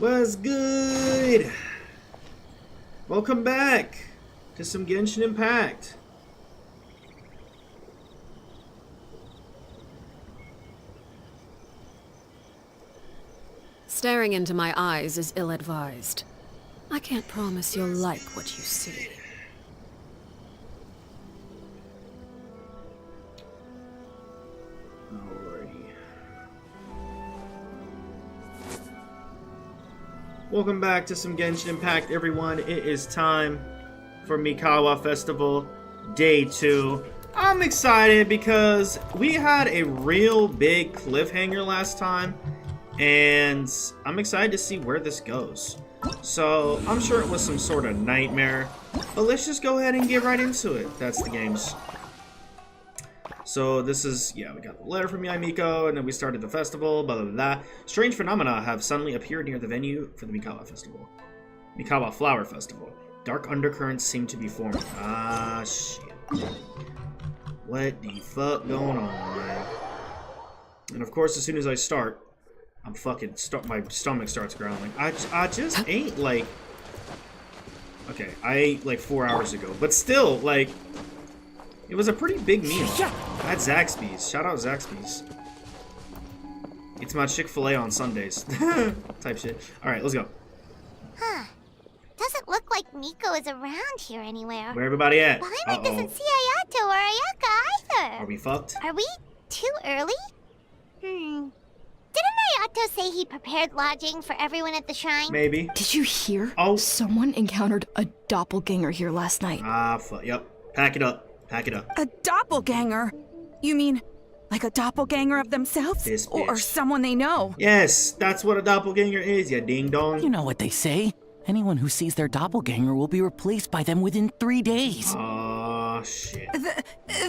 What's good? Welcome back to some Genshin Impact. Staring into my eyes is ill-advised. I can't promise you'll like what you see. Welcome back to some Genshin Impact, everyone. It is time for Mikawa Festival Day 2. I'm excited because we had a real big cliffhanger last time, and I'm excited to see where this goes. So, I'm sure it was some sort of nightmare, but let's just go ahead and get right into it. That's the games. So this is, we got the letter from Miko, and then we started the festival, blah, blah, blah. Strange phenomena have suddenly appeared near the venue for the Mikawa Festival. Mikawa Flower Festival. Dark undercurrents seem to be forming. Ah, shit. What the fuck going on, man? And of course, as soon as I start, my stomach starts growling. I just ate, like... Okay, I ate, like, 4 hours ago. But still, like... It was a pretty big meal. I had Zaxby's. Shout out Zaxby's. It's my Chick-fil-A on Sundays. Type shit. Alright, let's go. Huh. Doesn't look like Miko is around here anywhere. Where everybody at? Behind me doesn't see Ayato or Ayaka either. Are we fucked? Are we too early? Didn't Ayato say he prepared lodging for everyone at the shrine? Maybe. Did you hear? Oh. Someone encountered a doppelganger here last night. Ah, fuck. Yep. Pack it up. Pack it up. A doppelganger? You mean like a doppelganger of themselves? This bitch. Or someone they know? Yes, that's what a doppelganger is, ya ding dong. You know what they say. Anyone who sees their doppelganger will be replaced by them within 3 days. Aw, shit.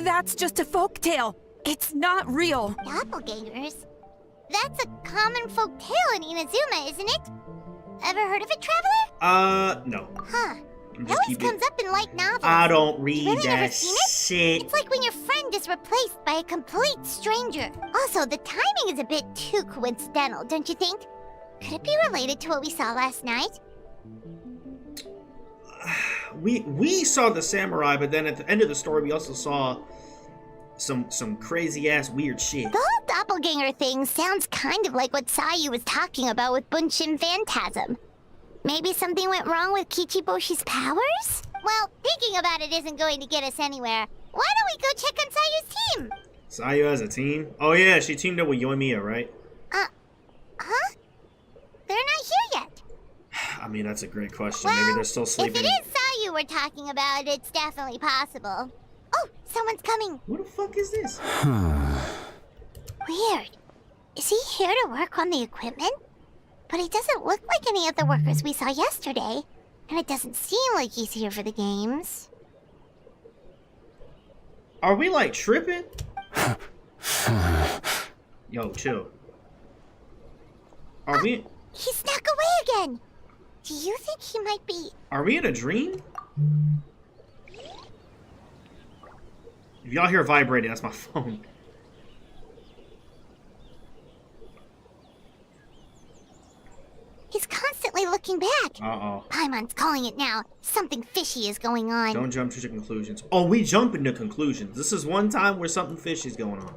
That's just a folktale. It's not real. Doppelgangers? That's a common folk tale in Inazuma, isn't it? Ever heard of it, Traveler? No. Huh. It always comes up in light novels. I don't read Really never that seen it? shit. It's like when your friend is replaced by a complete stranger. Also, the timing is a bit too coincidental, don't you think? Could it be related to what we saw last night? We saw the samurai, but then at the end of the story, we also saw some crazy ass weird shit. The whole doppelganger thing sounds kind of like what Sayu was talking about with Bunshin Phantasm. Maybe something went wrong with Kichiboshi's powers? Well, thinking about it isn't going to get us anywhere. Why don't we go check on Sayu's team? Sayu as a team? Oh yeah, she teamed up with Yoimiya, right? Huh? They're not here yet. I mean, that's a great question. Well, Maybe they're still sleeping. If it is Sayu we're talking about, it's definitely possible. Oh, someone's coming. Who the fuck is this? Weird. Is he here to work on the equipment? But he doesn't look like any of the workers we saw yesterday. And it doesn't seem like he's here for the games. Are we, like, tripping? Yo, chill. Are we... He snuck away again! Do you think he might be... Are we in a dream? If y'all hear vibrating, that's my phone. He's constantly looking back. Uh-oh. Paimon's calling it now. Something fishy is going on. Don't jump to conclusions. Oh, we jump into conclusions. This is one time where something fishy is going on.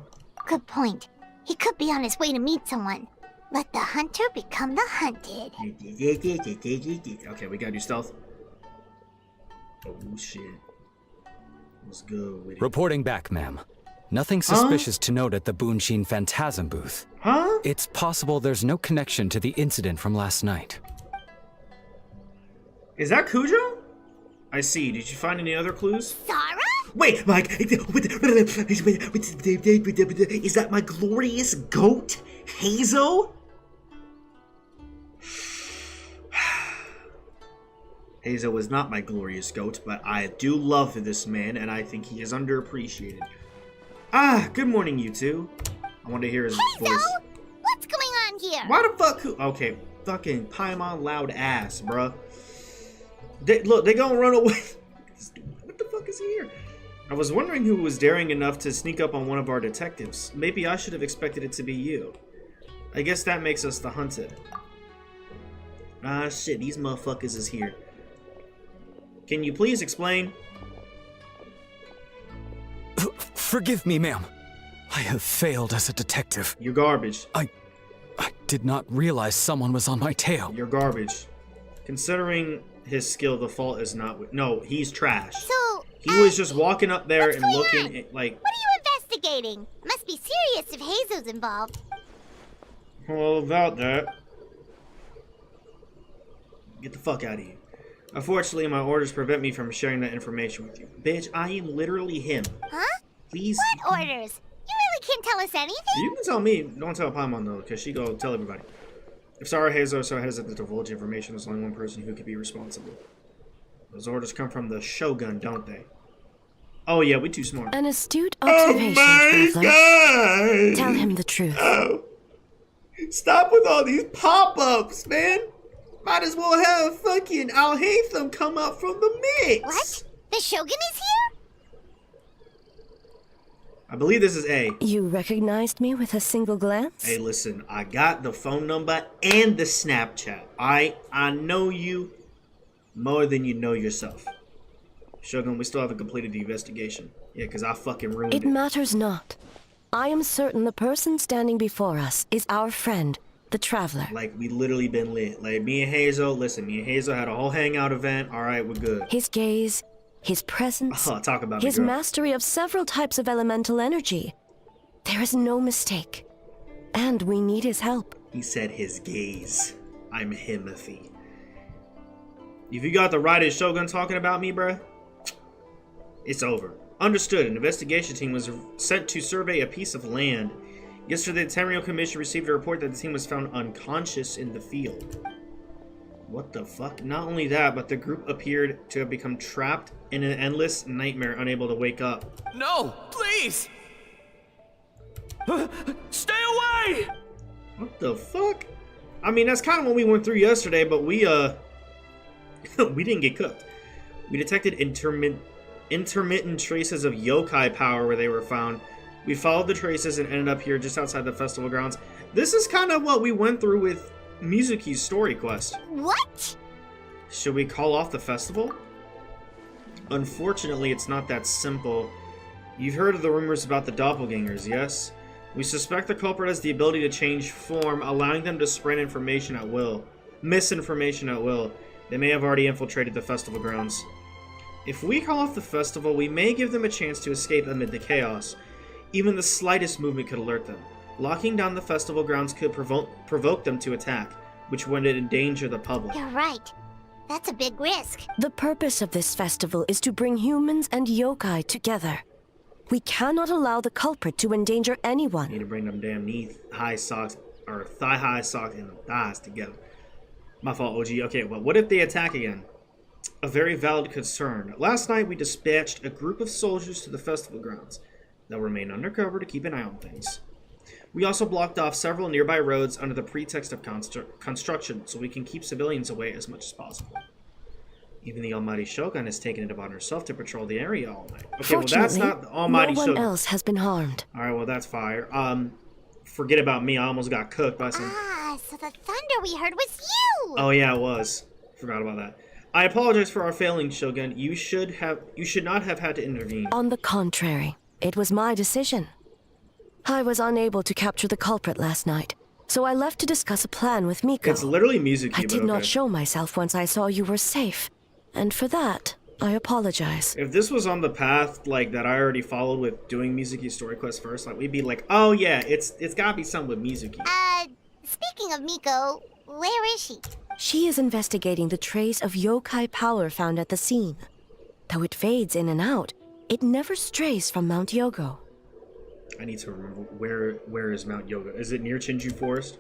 Good point. He could be on his way to meet someone. Let the hunter become the hunted. Okay, we gotta do stealth. Oh, shit. Let's go with it. Reporting back, ma'am. Nothing suspicious to note at the Bunshin Phantasm booth. Huh? It's possible there's no connection to the incident from last night. Is that Kujo? I see. Did you find any other clues? Sarah? Wait, Mike. Is that my glorious goat, Hazel? Hazel is not my glorious goat, but I do love this man, and I think he is underappreciated. Ah, good morning, you two. I want to hear his voice. What's going on here? Why the fuck? Okay, fucking Paimon loud ass, bruh. Look, they gonna run away. What the fuck is he here? I was wondering who was daring enough to sneak up on one of our detectives. Maybe I should have expected it to be you. I guess that makes us the hunted. Ah, shit, these motherfuckers is here. Can you please explain? Forgive me, ma'am. I have failed as a detective. You're garbage. I did not realize someone was on my tail. You're garbage. Considering his skill, the fault is not with... No, he's trash. So, He was just walking up there and going looking on? at, like... what are you investigating? It must be serious if Hazo's involved. Well, about that... Get the fuck out of here. Unfortunately, my orders prevent me from sharing that information with you. Bitch, I am literally him. Huh? Please... What orders? You really can't tell us anything? You can tell me. Don't tell Paimon, though, because she go tell everybody. If Sarah Hazo is so hesitant to divulge information, there's only one person who could be responsible. Those orders come from the Shogun, don't they? Oh, yeah, we too smart. An astute observation, Traveler. God! Tell him the truth. Oh. Stop with all these pop-ups, man! Might as well have fucking Al-Haytham come up from the mix! What? The Shogun is here? I believe this is A. You recognized me with a single glance? Hey, listen, I got the phone number and the Snapchat. I know you more than you know yourself. Shogun, we still haven't completed the investigation. Yeah, because I fucking ruined It it. matters not. I am certain the person standing before us is our friend, the Traveler. Like, we literally been lit. Like, me and Hazel, listen, me and Hazel had a whole hangout event. Alright, we're good. His gaze, his presence, Oh, talk about me, his girl. mastery of several types of elemental energy. There is no mistake. And we need his help. He said his gaze. I'm Himothy. If you got the right Shogun talking about me, bruh, it's over. Understood. An investigation team was sent to survey a piece of land. Yesterday, the Tenryou Commission received a report that the team was found unconscious in the field. What the fuck? Not only that, but the group appeared to have become trapped in an endless nightmare, unable to wake up. No, please! Stay away! What the fuck? I mean, that's kind of what we went through yesterday, but we we didn't get cooked. We detected intermittent traces of yokai power where they were found. We followed the traces and ended up here just outside the festival grounds. This is kind of what we went through with Mizuki's story quest. What? Should we call off the festival? Unfortunately, it's not that simple. You've heard of the rumors about the doppelgangers, yes? We suspect the culprit has the ability to change form, allowing them to spread information at will. Misinformation at will. They may have already infiltrated the festival grounds. If we call off the festival, we may give them a chance to escape amid the chaos. Even the slightest movement could alert them. Locking down the festival grounds could provoke them to attack, which would endanger the public. You're right. That's a big risk. The purpose of this festival is to bring humans and yokai together. We cannot allow the culprit to endanger anyone. Need to bring them damn knee-high socks, or thigh-high socks and the thighs together. My fault, OG. Okay, well, what if they attack again? A very valid concern. Last night, we dispatched a group of soldiers to the festival grounds. They'll remain undercover to keep an eye on things. We also blocked off several nearby roads under the pretext of construction, so we can keep civilians away as much as possible. Even the Almighty Shogun has taken it upon herself to patrol the area all night. Okay, well, that's not the Almighty no one Shogun. else has been harmed. Alright, well, that's fire. Forget about me. I almost got cooked by some... Ah, so the thunder we heard was you! Oh, yeah, it was. Forgot about that. I apologize for our failing, Shogun. You should not have had to intervene. On the contrary, it was my decision. I was unable to capture the culprit last night, so I left to discuss a plan with Miko. It's literally Mizuki, I but did okay. not show myself once I saw you were safe, and for that, I apologize. If this was on the path, like, that I already followed with doing Mizuki's story quest first, like, we'd be like, oh, yeah, it's gotta be something with Mizuki. Speaking of Miko, where is she? She is investigating the trace of yokai power found at the scene. Though it fades in and out, it never strays from Mount Yogo. I need to remember, where is Mount Yoga? Is it near Chinju Forest?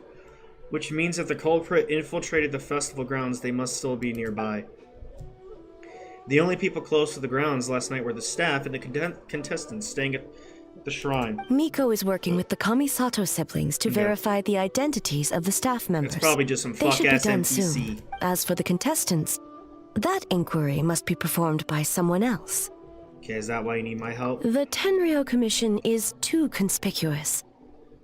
Which means if the culprit infiltrated the festival grounds, they must still be nearby. The only people close to the grounds last night were the staff and the contestants staying at the shrine. Miko is working with the Kamisato siblings to verify the identities of the staff members. It's probably just some They should be fuck-ass done NPC. soon. As for the contestants, that inquiry must be performed by someone else. Okay, is that why you need my help? The Tenryou Commission is too conspicuous.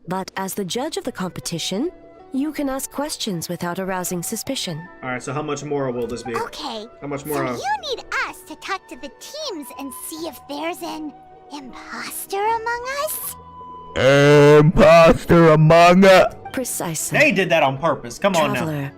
But as the judge of the competition, You can ask questions without arousing suspicion. Alright, so how much more will this be? Okay. How much So more? you need us to talk to the teams and see if there's an imposter among us? Imposter among us. Precisely. They did that on purpose. Come on now. Traveler,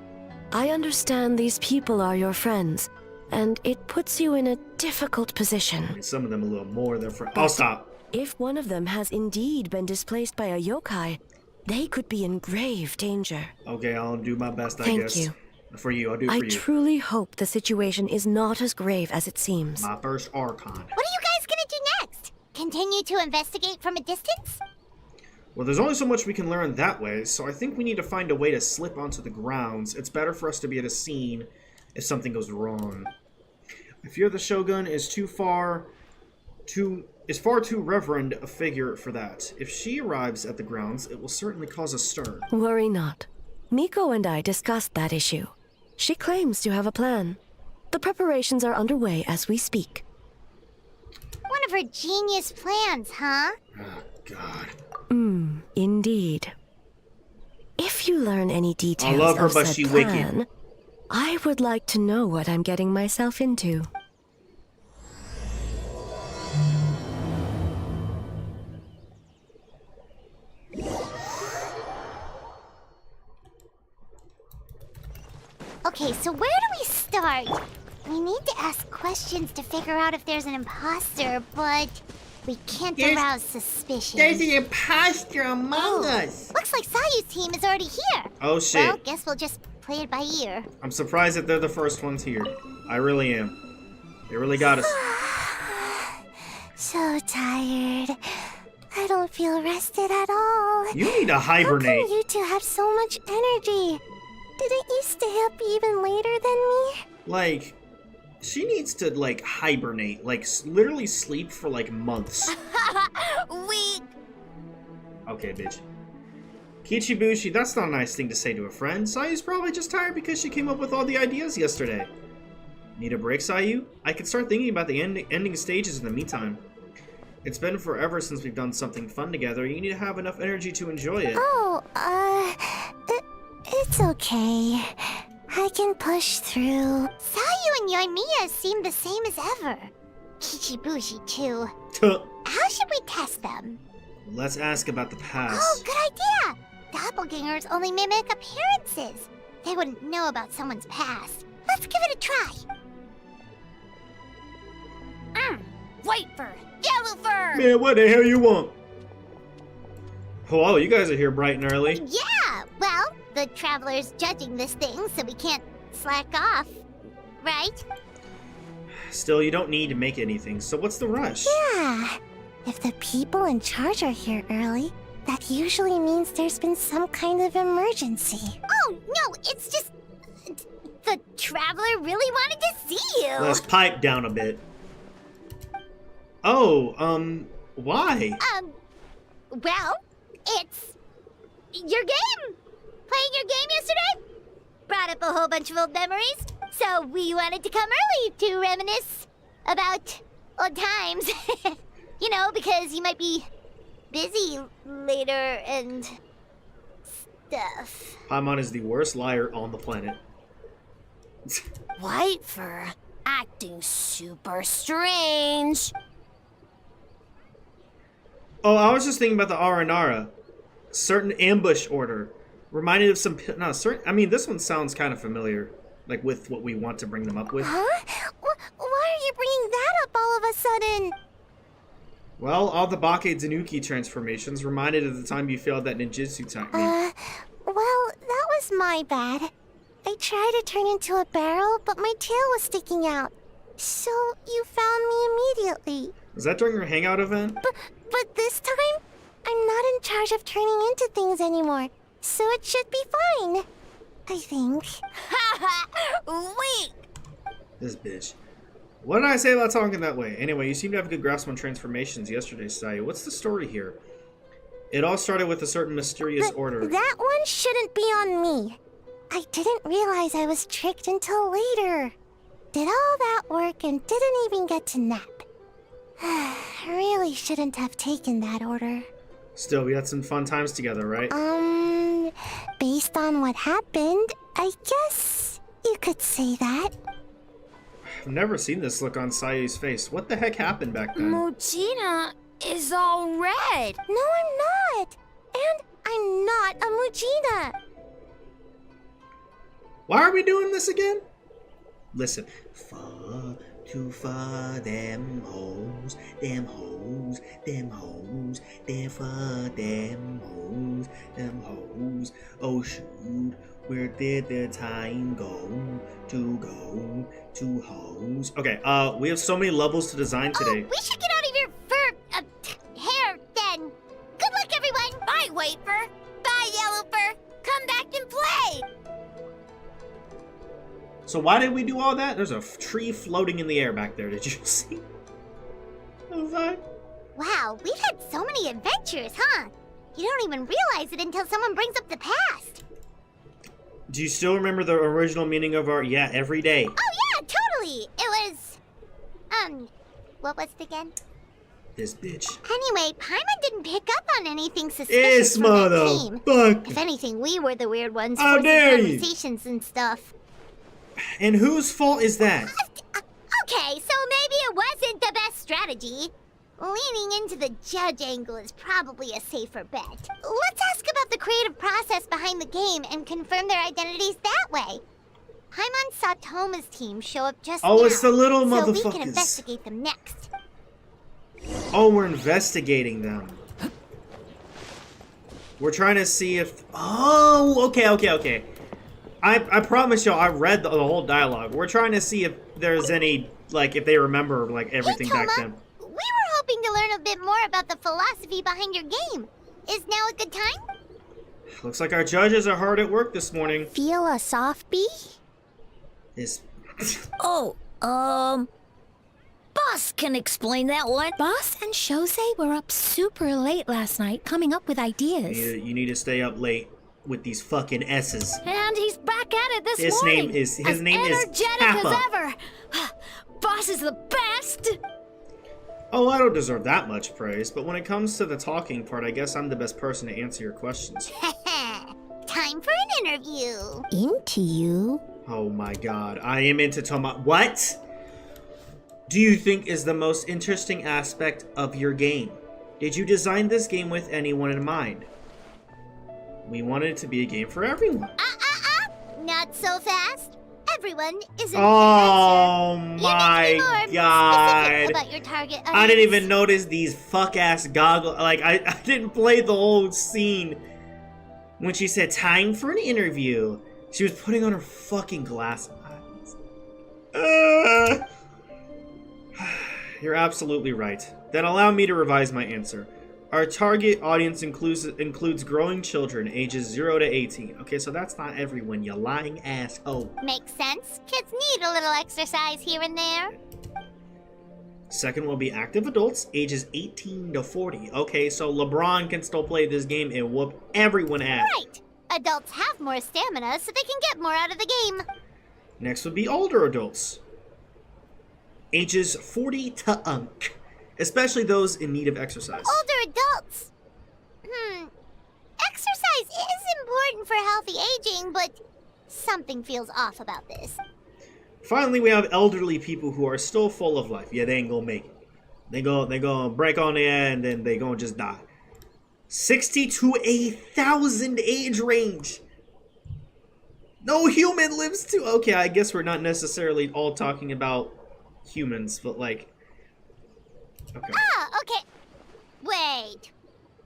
I understand these people are your friends, and it puts you in a difficult position. Some of them a little more than friends. I'll stop. If one of them has indeed been displaced by a yokai, they could be in grave danger. Okay, I'll do my best, I Thank guess. you. For you, I'll do it I for you. truly hope the situation is not as grave as it seems. My first Archon. What are you guys gonna do next? Continue to investigate from a distance? Well, there's only so much we can learn that way, so I think we need to find a way to slip onto the grounds. It's better for us to be at a scene if something goes wrong. I fear the Shogun is far too reverend a figure for that. If she arrives at the grounds, it will certainly cause a stir. Worry not. Miko and I discussed that issue. She claims to have a plan. The preparations are underway as we speak. One of her genius plans, huh? Oh, God. Indeed. If you learn any details love her, of but said she wicked. plan, I would like to know what I'm getting myself into. Okay, so where do we start? We need to ask questions to figure out if there's an imposter, but we can't arouse suspicion. There's an imposter among us! Looks like Sayu's team is already here. Oh, shit. Well, guess we'll just play it by ear. I'm surprised that they're the first ones here. I really am. They really got us. So tired. I don't feel rested at all. You need to How hibernate. come you two have so much energy? Didn't you stay up even later than me? Like, she needs to, like, hibernate. Like, literally sleep for, like, months. Weak. Okay, bitch. Kichibushi, that's not a nice thing to say to a friend. Sayu's probably just tired because she came up with all the ideas yesterday. Need a break, Sayu? I could start thinking about the ending stages in the meantime. It's been forever since we've done something fun together. You need to have enough energy to enjoy it. Oh, it's okay. I can push through. Sayu and Yoimiya seem the same as ever. Kichibushi, too. How should we test them? Let's ask about the Oh, past. good idea! Doppelgangers only mimic appearances. They wouldn't know about someone's past. Let's give it a try. White fur, yellow fur! Man, what the hell you want? Oh, you guys are here bright and early. Yeah, well, the Traveler's judging this thing, so we can't slack off, right? Still, you don't need to make anything, so what's the rush? Yeah. If the people in charge are here early, that usually means there's been some kind of emergency. Oh, no, it's just... The Traveler really wanted to see you! Let's pipe down a bit. Oh, why? Well, it's... your game! Playing your game yesterday? Brought up a whole bunch of old memories, so we wanted to come early to reminisce about old times. You know, because you might be busy later and stuff. Paimon is the worst liar on the planet. White fur acting super strange. Oh, I was just thinking about the Aranara. Certain ambush order. Reminded of some... No, certain... I mean, this one sounds kind of familiar. Like, with what we want to bring them up with. Huh? Why are you bringing that up all of a sudden? Well, all the Bake Zanuki transformations reminded of the time you failed that ninjutsu technique. Well, that was my bad. I tried to turn into a barrel, but my tail was sticking out. So you found me immediately. Was that during your hangout event? But this time, I'm not in charge of turning into things anymore. So it should be fine. I think. Wait! This bitch. What did I say about talking that way? Anyway, you seem to have a good grasp on transformations yesterday, Sayu. What's the story here? It all started with a certain mysterious order. That one shouldn't be on me. I didn't realize I was tricked until later. Did all that work and didn't even get to nap. Really shouldn't have taken that order. Still, we had some fun times together, right? Based on what happened, I guess you could say that. I've never seen this look on Sayu's face. What the heck happened back then? Mujina is all red. No, I'm not. And I'm not a Mujina. Why are we doing this again? Listen. Far, too far, them hoes, them hoes, them hoes, them far, them hoes, them hoes. Oh shoot, where did the time go to hoes? Okay, we have so many levels to design today. Oh, we should get out of your hair then. Good luck, everyone. Bye, White Fur. Bye, Yellow Fur. Come back and play. So why did we do all that? There's a tree floating in the air back there. Did you see? Wow, we've had so many adventures, huh? You don't even realize it until someone brings up the past. Do you still remember the original meaning of our every day? Oh yeah, totally. It was, what was it again? This bitch. Anyway, Paimon didn't pick up on anything suspicious from that team. Motherfucker. If anything, we were the weird ones How forcing dare you. conversations and stuff. And whose fault is that? Okay, so maybe it wasn't the best strategy. Leaning into the judge angle is probably a safer bet. Let's ask about the creative process behind the game and confirm their identities that way. Paimon saw Toma's team show up just now. Oh, it's the little so motherfuckers. we can investigate them next. Oh, we're investigating them. We're trying to see if... Oh, okay. I promise y'all, I read the whole dialogue. We're trying to see if there's any, like, if they remember, like, everything Hey, Toma, back then. we were hoping to learn a bit more about the philosophy behind your game. Is now a good time? Looks like our judges are hard at work this morning. Feel a soft bee? Is... Oh, Boss can explain that one. Boss and Shosei were up super late last night coming up with ideas. You need to stay up late with these fucking S's. And he's back at it this His morning. name is as energetic Kappa. as ever. Boss is the best. Oh, I don't deserve that much praise, but when it comes to the talking part, I guess I'm the best person to answer your questions. Time for an interview. Into you? Oh my god, I am into Toma. What do you think is the most interesting aspect of your game? Did you design this game with anyone in mind? We wanted it to be a game for everyone. Not so fast. Everyone isn't Oh the answer. my You need to be more god. specific about your target audience. I didn't even notice these fuck-ass goggles. Like, I didn't play the whole scene. When she said, time for an interview, she was putting on her fucking glasses. You're absolutely right. Then allow me to revise my answer. Our target audience includes growing children ages 0 to 18. Okay, so that's not everyone, you lying asshole. Makes sense. Kids need a little exercise here and there. Second will be active adults ages 18 to 40. Okay, so LeBron can still play this game and whoop everyone ass. Right. Adults have more stamina, so they can get more out of the game. Next would be older adults. Ages 40 to unk. Especially those in need of exercise. Older adults. Exercise is important for healthy aging, but something feels off about this. Finally, we have elderly people who are still full of life. Yeah, they ain't gonna make it. They gonna break on there and then they gonna just die. 60 to 1,000 age range. No human lives to... Okay, I guess we're not necessarily all talking about humans, but like... Okay. Ah, okay. Wait.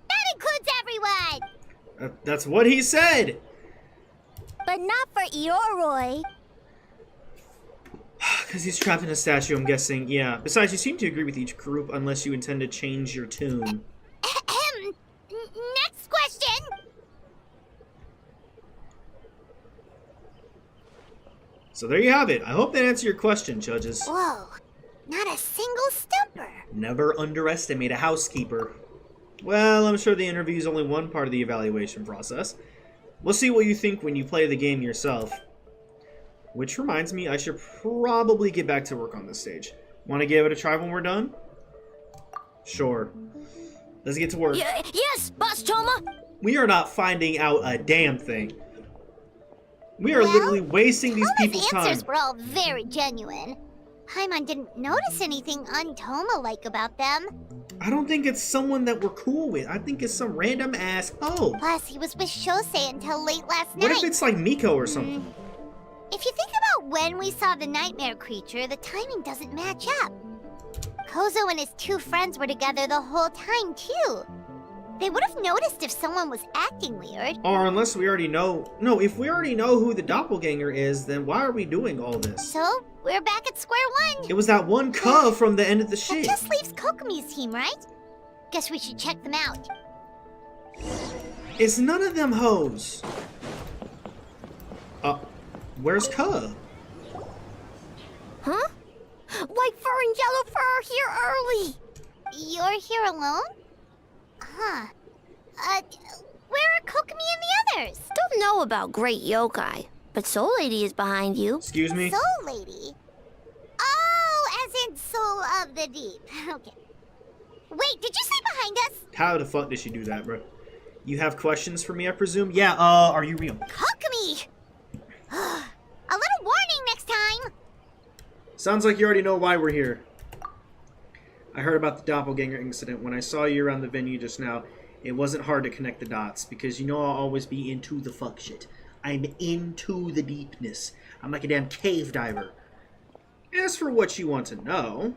That includes everyone! That's what he said! But not for Ioroi. Because he's trapped in a statue, I'm guessing. Yeah. Besides, you seem to agree with each group unless you intend to change your tune. Next question! So there you have it. I hope that answered your question, judges. Whoa. Not a single stumper. Never underestimate a housekeeper. Well, I'm sure the interview is only one part of the evaluation process. We'll see what you think when you play the game yourself. Which reminds me, I should probably get back to work on this stage. Want to give it a try when we're done? Sure. Let's get to work. Yes, Boss Toma. We are not finding out a damn thing. We are literally wasting these Toma's people's time. answers were all very genuine. Paimon didn't notice anything un-Toma-like about them. I don't think it's someone that we're cool with. I think it's some random ass. Oh, Plus, he was with Shosei until late last what night. if it's like Miko or something? If you think about when we saw the nightmare creature, the timing doesn't match up. Kozo and his two friends were together the whole time, too. They would have noticed if someone was acting weird. Or unless we already know. No, if we already know who the doppelganger is, then why are we doing all this? So, we're back at square one. It was that one cub from the end of the That shit. just leaves Kokomi's team, right? Guess we should check them out. It's none of them hoes. Where's Cub? Huh? White fur and yellow fur are here early. You're here alone? Huh. Where are Kokomi and the others? Don't know about Great Yokai, but Soul Lady is behind you. Excuse me? Soul Lady? Oh, as in Soul of the Deep. Okay. Wait, did you say behind us? How the fuck did she do that, bro? You have questions for me, I presume? Yeah, are you real? Kokomi! A little warning next time! Sounds like you already know why we're here. I heard about the doppelganger incident. When I saw you around the venue just now, it wasn't hard to connect the dots, because you know I'll always be into the fuck shit. I'm into the deepness. I'm like a damn cave diver. As for what you want to know...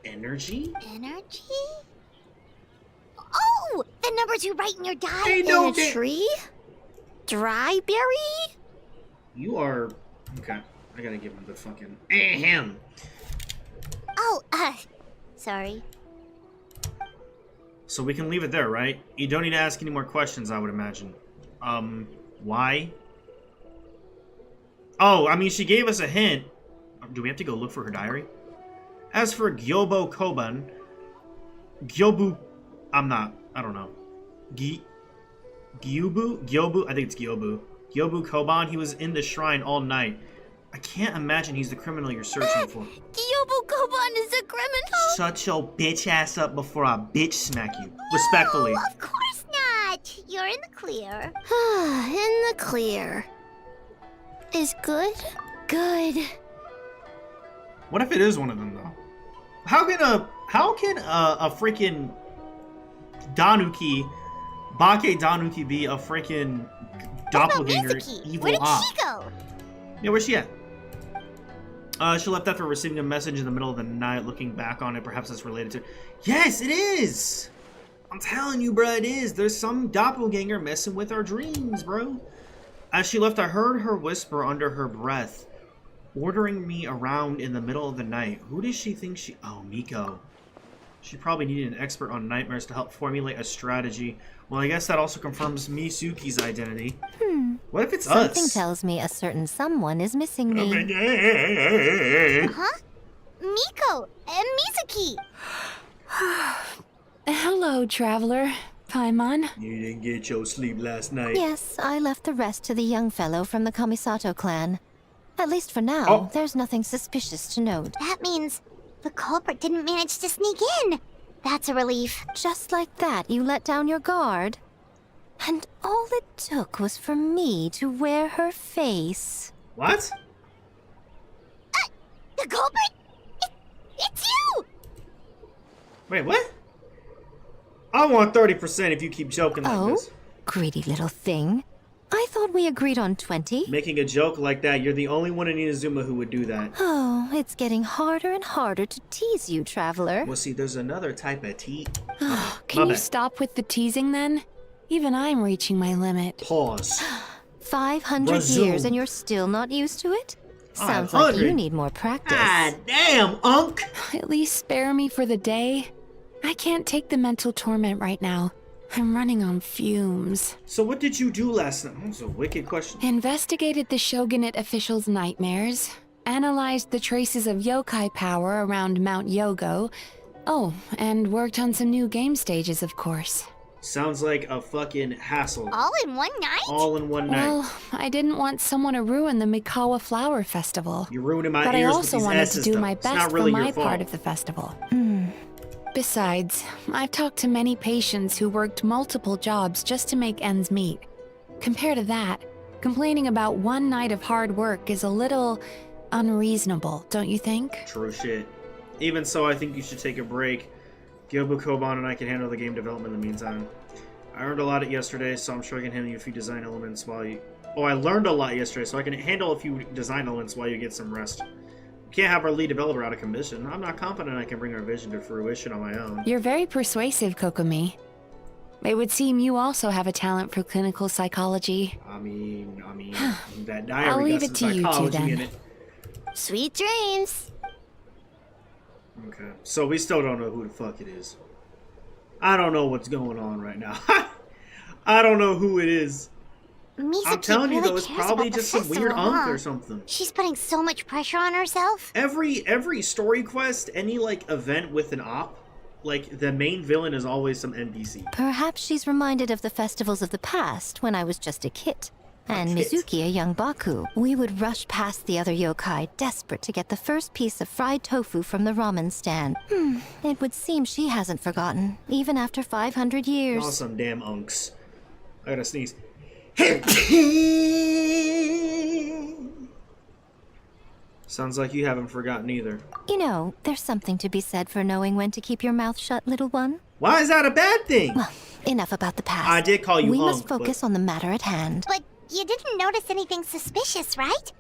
energy? Energy? Oh! The numbers you write in your diary! Hey, In no, a tree? Dry berry? You are... Okay, I gotta give him the fucking... Ahem. Oh, sorry. So we can leave it there, right? You don't need to ask any more questions, I would imagine. Why? Oh, I mean, she gave us a hint. Do we have to go look for her diary? As for Gyobo Koban, Gyobu... I don't know. Gyobu? I think it's Gyobu. Gyobu Koban, he was in the shrine all night. I can't imagine he's the criminal you're searching for. Gyobu Koban is a criminal? Shut your bitch ass up before I bitch smack you. Respectfully. Oh, of course not! You're in the clear. In the clear. Is good? Good. What if it is one of them, though? How can a freaking Bake Danuki be a freaking doppelganger Mizuki? evil Where did op? she go? Yeah, where's she at? She left after receiving a message in the middle of the night. Looking back on it, perhaps that's related to... Yes, it is! I'm telling you, bro, it is. There's some doppelganger messing with our dreams, bro. As she left, I heard her whisper under her breath, ordering me around in the middle of the night. Who does she think she... Oh, Miko. She probably needed an expert on nightmares to help formulate a strategy. Well, I guess that also confirms Misuki's identity. What if it's Something us? tells me a certain someone is missing me. Huh? Miko and Mizuki! Hello, traveler. Paimon. You didn't get your sleep last night. Yes, I left the rest to the young fellow from the Kamisato clan. At least for now, Oh. there's nothing suspicious to note. That means the culprit didn't manage to sneak in. That's a relief. Just like that, you let down your guard. And all it took was for me to wear her face. What? The culprit? It's you! Wait, what? I want 30% if you keep joking like Oh? this. Greedy little thing. I thought we agreed on 20. Making a joke like that, you're the only one in Inazuma who would do that. Oh, it's getting harder and harder to tease you, traveler. Well, see, there's another type of tea. Can you bad. stop with the teasing then? Even I'm reaching my limit. Pause. 500 Resume. years and you're still not used to it? Sounds like 500? you need more practice. God damn, Unk! At least spare me for the day. I can't take the mental torment right now. I'm running on fumes. So what did you do last night? That's a wicked question. Investigated the shogunate officials' nightmares. Analyzed the traces of yokai power around Mount Yogo. Oh, and worked on some new game stages, of course. Sounds like a fucking hassle. All in one night? All in one night. Well, I didn't want someone to ruin the Mikawa Flower Festival. You're ruining my But I ears also with these wanted S's, to do though. my It's best not for really my your fault. part of the festival. Besides, I've talked to many patients who worked multiple jobs just to make ends meet. Compared to that, complaining about one night of hard work is a little unreasonable, don't you think? True shit. Even so, I think you should take a break. Gyobu Koban and I can handle the game development in the meantime. I learned a lot yesterday, so I'm sure I can handle you a few design elements while you... Oh, I learned a lot yesterday, so I can handle a few design elements while you get some rest. We can't have our lead developer out of commission. I'm not confident I can bring our vision to fruition on my own. You're very persuasive, Kokomi. It would seem you also have a talent for clinical psychology. I mean, that I'll diary leave got it some to you two, psychology then. in it. Sweet dreams. Okay, so we still don't know who the fuck it is. I don't know what's going on right now. I don't know who it is. Mizuki I'm telling you really though, it's cares probably about the just some weird festival, unk huh? or something. She's putting so much pressure on herself. Every story quest, any like event with an op, like the main villain is always some NPC. Perhaps she's reminded of the festivals of the past when I was just a kid. And kid. Mizuki a young Baku. We would rush past the other yokai, desperate to get the first piece of fried tofu from the ramen stand. It would seem she hasn't forgotten, even after 500 years. Y'all some damn unks. I gotta sneeze. Sounds like you haven't forgotten either. You know, there's something to be said for knowing when to keep your mouth shut, little one. Why is that a bad thing? Well, enough about the past. I did call you We unk, must focus on the matter at hand. But you didn't notice anything suspicious, right?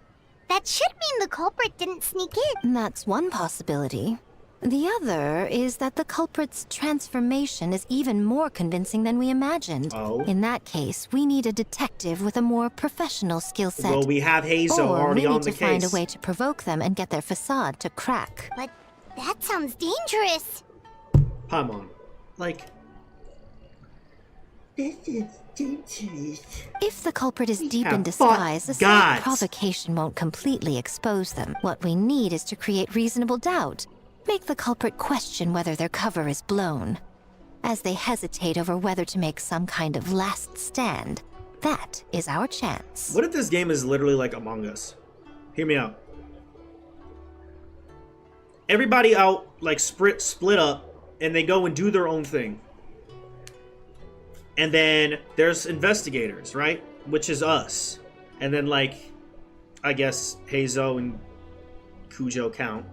That should mean the culprit didn't sneak in. That's one possibility. The other is that the culprit's transformation is even more convincing than we imagined. Oh. In that case, we need a detective with a more professional skill set. Well, we have Hazo or already we on need the to find a case. way to provoke them and get their facade to crack. But that sounds dangerous. Paimon, like, this is dangerous. If the culprit is deep have in disguise, a fought slight gods. provocation won't completely expose them. What we need is to create reasonable doubt. Make the culprit question whether their cover is blown. As they hesitate over whether to make some kind of last stand, that is our chance. What if this game is literally like Among Us? Hear me out. Everybody out, like, split up, and they go and do their own thing. And then there's investigators, right? Which is us. And then, like, I guess Hazo and Kujo count.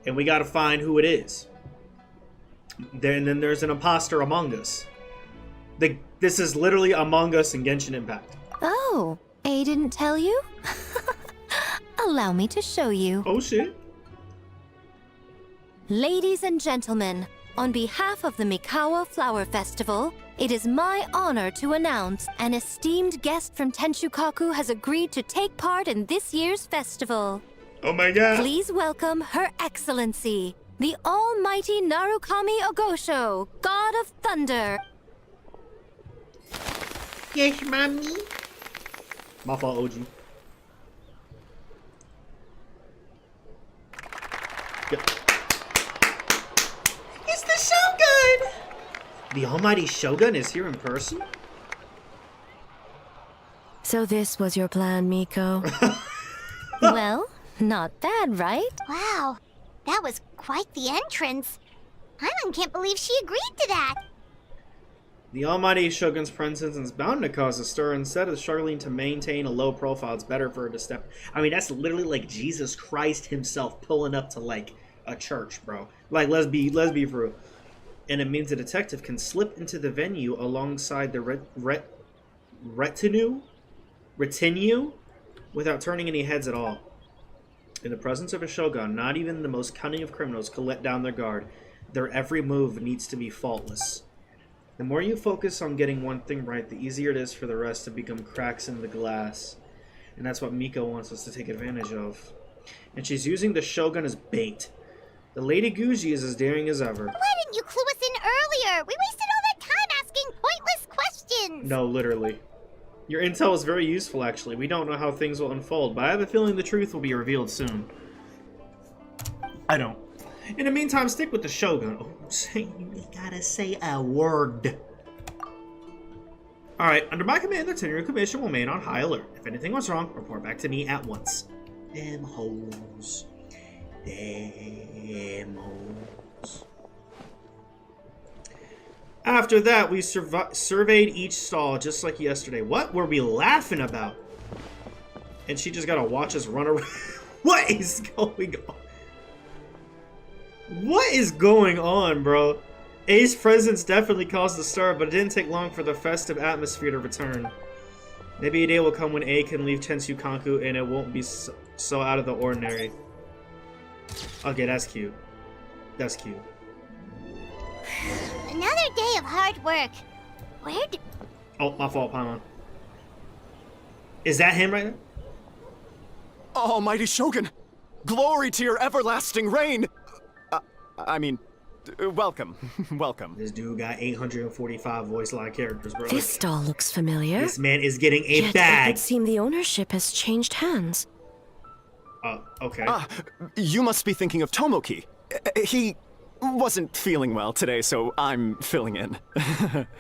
And we gotta find who it is. And then there's an imposter among us. This is literally Among Us and Genshin Impact. Oh, A didn't tell you? Allow me to show you. Oh shit. Ladies and gentlemen, on behalf of the Mikawa Flower Festival, it is my honor to announce an esteemed guest from Tenshukaku has agreed to take part in this year's festival. Oh my god. Please welcome Her Excellency, the Almighty Narukami Ogosho, God of Thunder. Yes, mommy. My fault, OG. Yep. It's the Shogun! The Almighty Shogun is here in person? So this was your plan, Miko? Well, not bad, right? Wow, that was quite the entrance. Paimon can't believe she agreed to that. The Almighty Shogun's presence is bound to cause a stir. Instead of struggling to maintain a low profile, it's better for her to step... I mean, that's literally like Jesus Christ himself pulling up to, like, a church, bro. Like, let's be for real. And it means a detective can slip into the venue alongside the retinue without turning any heads at all. In the presence of a shogun, not even the most cunning of criminals can let down their guard. Their every move needs to be faultless. The more you focus on getting one thing right, the easier it is for the rest to become cracks in the glass. And that's what Miko wants us to take advantage of. And she's using the shogun as bait. The Lady Guji is as daring as ever. Why didn't you clue us in earlier? We wasted all that time asking pointless questions. No, literally. Your intel is very useful, actually. We don't know how things will unfold, but I have a feeling the truth will be revealed soon. I don't. In the meantime, stick with the Shogun. Oh, you gotta say a word. Alright, under my command, the Tenryou Commission will remain on high alert. If anything was wrong, report back to me at once. Them hoes. Them hoes. After that, we surveyed each stall just like yesterday. What were we laughing about? And she just gotta watch us run around. What is going on? What is going on, bro? A's presence definitely caused the stir, but it didn't take long for the festive atmosphere to return. Maybe a day will come when A can leave Tensukanku and it won't be so out of the ordinary. Okay, that's cute. That's cute. Another day of hard work. Where did... Oh, my fault, Paimon. Is that him right now? Almighty Shogun! Glory to your everlasting reign! Welcome. Welcome. This dude got 845 voice line characters, bro. This stall looks familiar. This man is getting a Yet bag. It would seem the ownership has changed hands. Okay. You must be thinking of Tomoki. He wasn't feeling well today, so I'm filling in.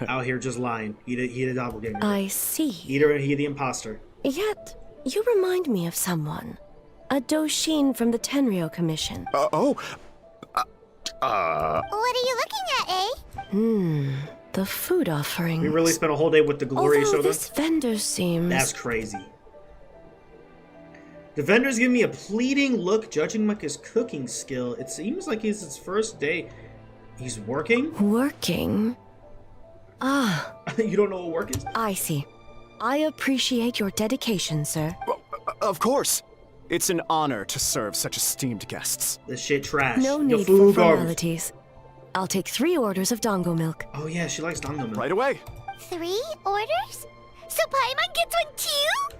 Out here just lying. He the doppelganger. I see. He the imposter. Yet, you remind me of someone. A Doshin from the Tenryo Commission. What are you looking at, eh? The food offerings. We really spent a whole day with the glorious Although Shogun. this vendor seems... That's crazy. The vendor's giving me a pleading look, judging his cooking skill. It seems like it's his first day. He's working? Working? Ah. You don't know what work is? I see. I appreciate your dedication, sir. Of course. It's an honor to serve such esteemed guests. This shit trash. No The need food for garbage. formalities. I'll take 3 orders of dongo milk. Oh yeah, she likes dongo milk. Right away. 3 orders? So Paimon gets one too?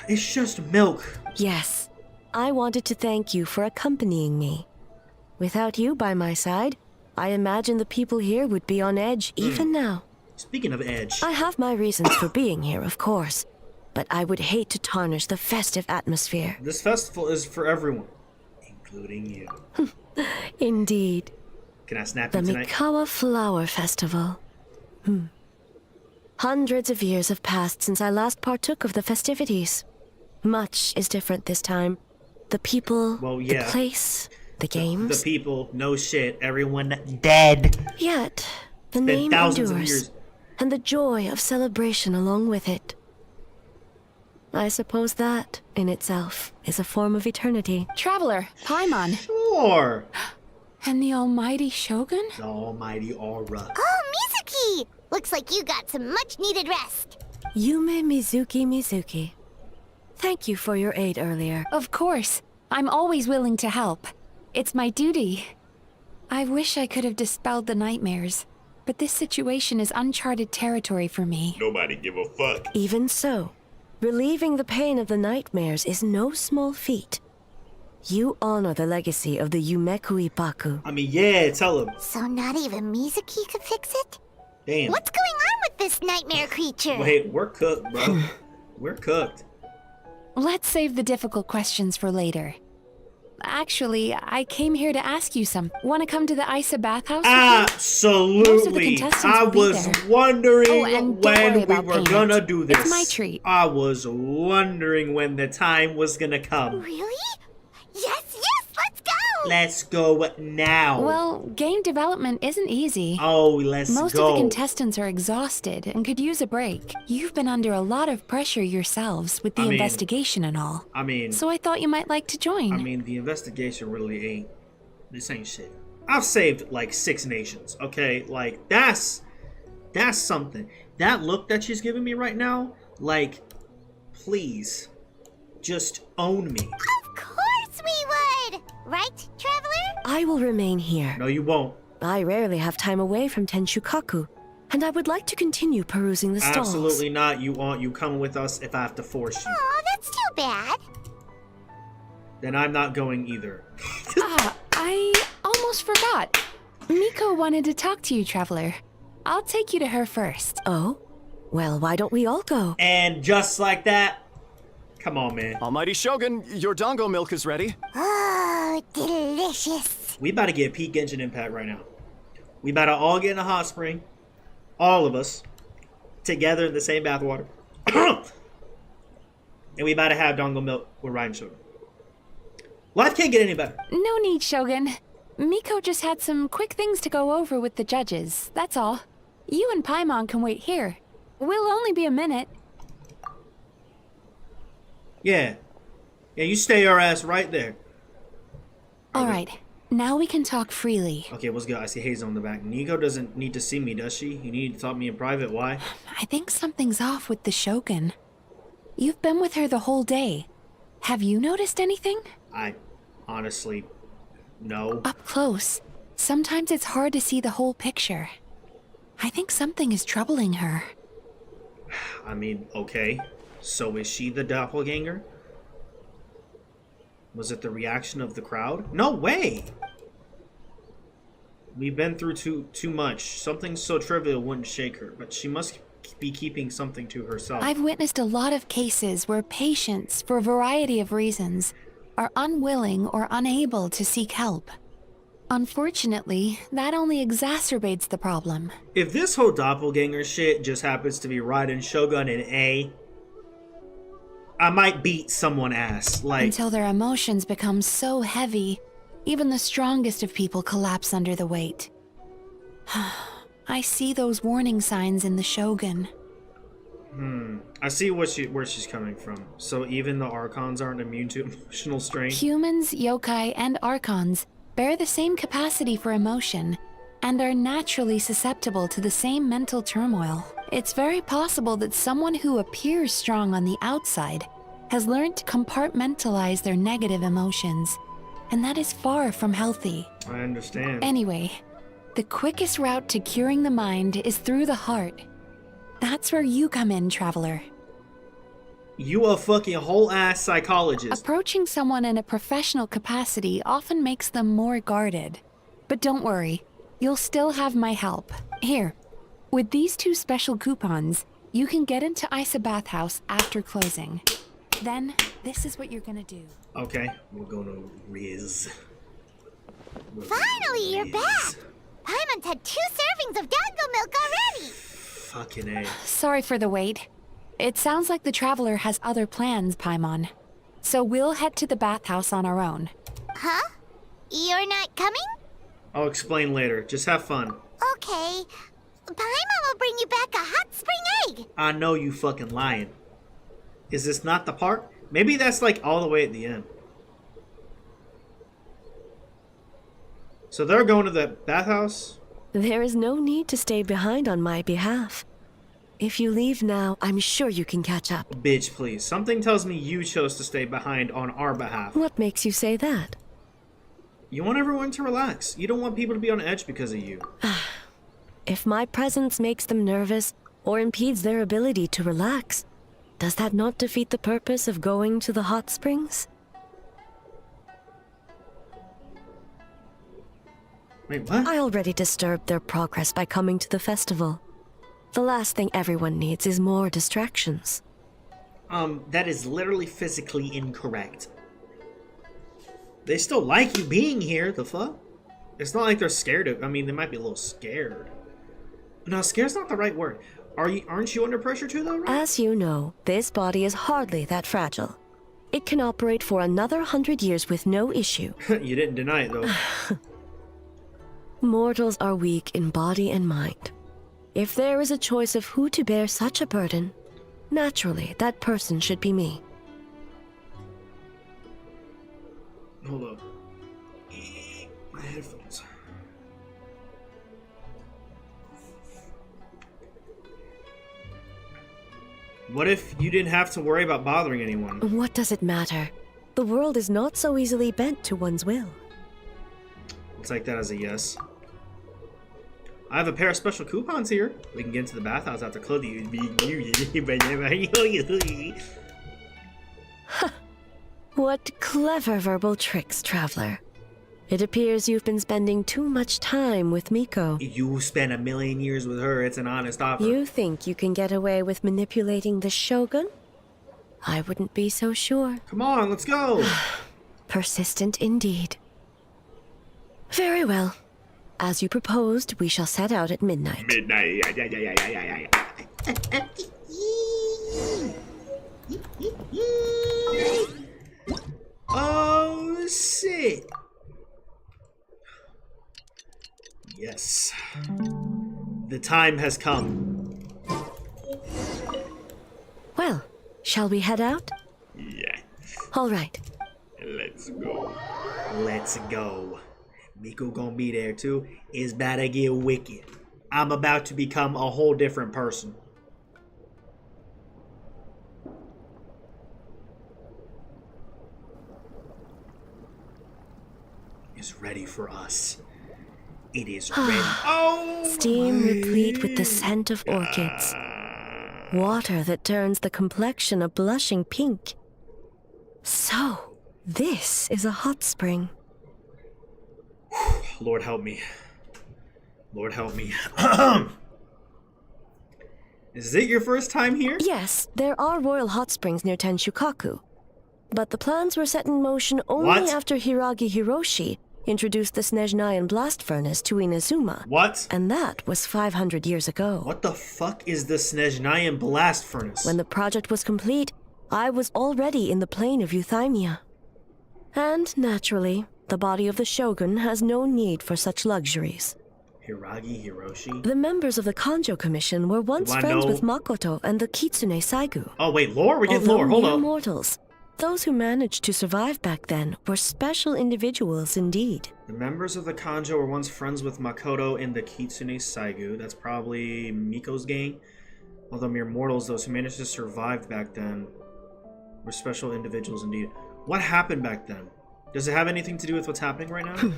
It's just milk. Yes. I wanted to thank you for accompanying me. Without you by my side, I imagine the people here would be on edge even now. Speaking of edge. I have my reasons for being here, of course. But I would hate to tarnish the festive atmosphere. This festival is for everyone. Including you. Indeed. Can I snap The you tonight? Mikawa Flower Festival. Hundreds of years have passed since I last partook of the festivities. Much is different this time. The people, Well, yeah. the place, the games. The people, no shit. Everyone dead. Yet, the Been name thousands of endures. years. And the joy of celebration along with it. I suppose that, in itself, is a form of eternity. Traveler, Paimon, Sure. and the almighty Shogun? The almighty aura. Oh, Mizuki! Looks like you got some much-needed rest. Yume Mizuki. Thank you for your aid earlier. Of course. I'm always willing to help. It's my duty. I wish I could have dispelled the nightmares, but this situation is uncharted territory for me. Nobody give a fuck. Even so, relieving the pain of the nightmares is no small feat. You honor the legacy of the Yumeku Ippaku. I mean, yeah, tell him. So not even Mizuki could fix it? Damn. What's going on with this nightmare creature? Wait, we're cooked, bro. We're cooked. Let's save the difficult questions for later. Actually, I came here to ask you something. Want to come to the Isa bathhouse? Absolutely. Most of the contestants I will be was there. wondering Oh, and don't when worry we about were payment. gonna do this. It's my treat. I was wondering when the time was gonna come. Really? Yes, let's go! Let's go now. Well, game development isn't easy. Oh, let's Most go. of the contestants are exhausted and could use a break. You've been under a lot of pressure yourselves with the I mean- investigation and all. I mean, So I thought you might like to join. the investigation really ain't. This ain't shit. I've saved like 6 nations. Okay, like that's something. That look that she's giving me right now, like, please, just own me. Of course we would! Right, Traveler? I will remain here. No, you won't. I rarely have time away from Tenshukaku, and I would like to continue perusing the stalls. Absolutely not. You coming with us if I have to force you. Aw, that's too bad. Then I'm not going either. I almost forgot. Miko wanted to talk to you, Traveler. I'll take you to her first. Oh? Well, why don't we all go? And just like that, come on, man. Almighty Shogun, your dongo milk is ready. Oh, delicious. We about to get peak Genshin impact right now. We about to all get in a hot spring, all of us, together in the same bathwater, and we about to have dongo milk with Ryan Sugar. Life can't get any better. No need, Shogun. Miko just had some quick things to go over with the judges, that's all. You and Paimon can wait here. We'll only be a minute. Yeah. Yeah, you stay your ass right there. Alright, now we can talk freely. Okay, what's good? I see Hazel in the back. Nico doesn't need to see me, does she? You need to talk to me in private. Why? I think something's off with the Shogun. You've been with her the whole day. Have you noticed anything? I honestly, no. Up close, sometimes it's hard to see the whole picture. I think something is troubling her. I mean, okay. So is she the doppelganger? Was it the reaction of the crowd? No way! We've been through too much. Something so trivial wouldn't shake her, but she must be keeping something to herself. I've witnessed a lot of cases where patients, for a variety of reasons, are unwilling or unable to seek help. Unfortunately, that only exacerbates the problem. If this whole doppelganger shit just happens to be riding Shogun in A, I might beat someone ass. Like, until their emotions become so heavy, even the strongest of people collapse under the weight. I see those warning signs in the Shogun. I see where she's coming from. So even the Archons aren't immune to emotional strain? Humans, yokai, and Archons bear the same capacity for emotion and are naturally susceptible to the same mental turmoil. It's very possible that someone who appears strong on the outside has learned to compartmentalize their negative emotions, and that is far from healthy. I understand. Anyway, the quickest route to curing the mind is through the heart. That's where you come in, Traveler. You a fucking whole ass psychologist. Approaching someone in a professional capacity often makes them more guarded. But don't worry, you'll still have my help. Here, with these 2 special coupons, you can get into Isa Bathhouse after closing. Then, this is what you're gonna do. Okay, we're gonna Riz. Finally, you're back! Paimon's had 2 servings of dango milk already! Fucking A. Sorry for the wait. It sounds like the Traveler has other plans, Paimon. So we'll head to the bathhouse on our own. Huh? You're not coming? I'll explain later. Just have fun. Okay. Paimon will bring you back a hot spring egg! I know you fucking lying. Is this not the part? Maybe that's like all the way at the end. So they're going to the bathhouse? There is no need to stay behind on my behalf. If you leave now, I'm sure you can catch up. Bitch, please. Something tells me you chose to stay behind on our behalf. What makes you say that? You want everyone to relax. You don't want people to be on edge because of you. If my presence makes them nervous or impedes their ability to relax, does that not defeat the purpose of going to the hot springs? Wait, what? I already disturbed their progress by coming to the festival. The last thing everyone needs is more distractions. That is literally physically incorrect. They still like you being here, the fuck? It's not like they're scared of, I mean, they might be a little scared. No, scared's not the right word. Aren't you under pressure too, though, right? As you know, this body is hardly that fragile. It can operate for another 100 years with no issue. You didn't deny it, though. Mortals are weak in body and mind. If there is a choice of who to bear such a burden, naturally, that person should be me. Hold up. My headphones. What if you didn't have to worry about bothering anyone? What does it matter? The world is not so easily bent to one's will. I'll take that as a yes. I have a pair of special coupons here. We can get into the bathhouse after clothing. What clever verbal tricks, Traveler. It appears you've been spending too much time with Miko. You spent 1,000,000 years with her. It's an honest offer. You think you can get away with manipulating the Shogun? I wouldn't be so sure. Come on, let's go. Persistent indeed. Very well. As you proposed, we shall set out at midnight. Oh, shit. Yes. The time has come. Well, shall we head out? Yeah. All right. Let's go. Let's go. Miko gonna be there too. It's about to get wicked. I'm about to become a whole different person. Is ready for us. It is ready. Oh! Steam replete with the scent of orchids. Water that turns the complexion a blushing pink. So, this is a hot spring. Lord help me. Lord help me. Is it your first time here? Yes, there are royal hot springs near Tenshukaku. But the plans were set in motion only after Hiragi Hiroshi introduced the Snezhnayan blast furnace to Inazuma. What? And that was 500 years ago. What the fuck is the Snezhnayan blast furnace? When the project was complete, I was already in the plain of Euthymia. And, naturally, the body of the shogun has no need for such luxuries. Hiragi Hiroshi? The members of the Kanjo Commission were once friends with Makoto and the Kitsune Saigu. Oh wait, lore? We're getting lore, hold up. Mortals, those who managed to survive back then were special individuals indeed. The members of the Kanjo were once friends with Makoto and the Kitsune Saigu. That's probably Miko's gang. Although mere mortals, those who managed to survive back then were special individuals indeed. What happened back then? Does it have anything to do with what's happening right now?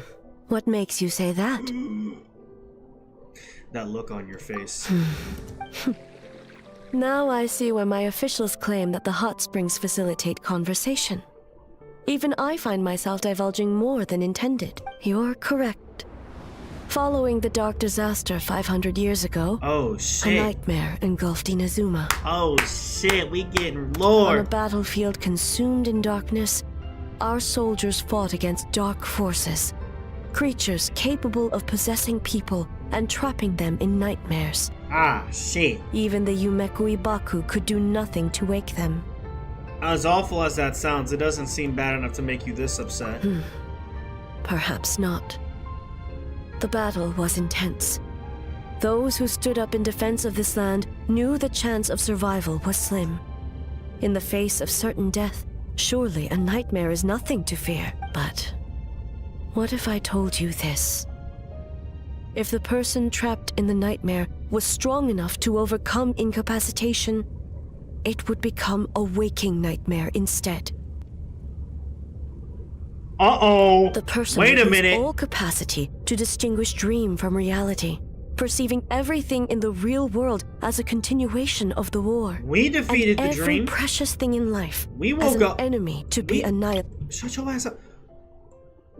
What makes you say that? That look on your face. Now I see why my officials claim that the hot springs facilitate conversation. Even I find myself divulging more than intended. You're correct. Following the dark disaster 500 years ago, oh shit, a nightmare engulfed Inazuma. Oh shit, we getting lore. On a battlefield consumed in darkness, our soldiers fought against dark forces, creatures capable of possessing people and trapping them in nightmares. Ah, shit. Even the Yumekui Baku could do nothing to wake them. As awful as that sounds, it doesn't seem bad enough to make you this upset. Perhaps not. The battle was intense. Those who stood up in defense of this land knew the chance of survival was slim. In the face of certain death, surely a nightmare is nothing to fear. But what if I told you this? If the person trapped in the nightmare was strong enough to overcome incapacitation, it would become a waking nightmare instead. Uh-oh. The person Wait a would minute. lose all capacity to distinguish dream from reality, perceiving everything in the real world as a continuation of the war. We defeated and the dream. every precious thing in life We as woke an up. enemy to be annihilated. Shut your ass up.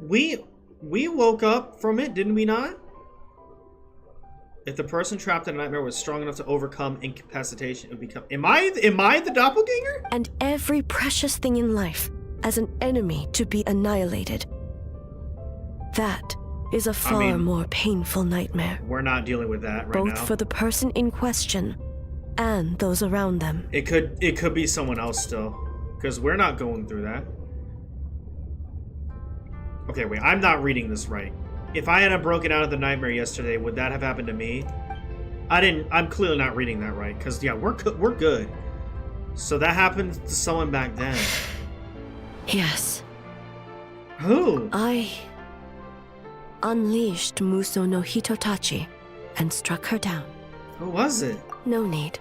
We woke up from it, didn't we not? If the person trapped in a nightmare was strong enough to overcome incapacitation, it would become... Am I the doppelganger? And every precious thing in life as an enemy to be annihilated. That is a far more painful nightmare. We're not dealing with that right now. Both for the person in question and those around them. It could be someone else still, because we're not going through that. Okay, wait, I'm not reading this right. If I had broken out of the nightmare yesterday, would that have happened to me? I'm clearly not reading that right, because yeah, we're good. So that happened to someone back then. Yes. Who? I unleashed Muso no Hitotachi and struck her down. Who was it? No need.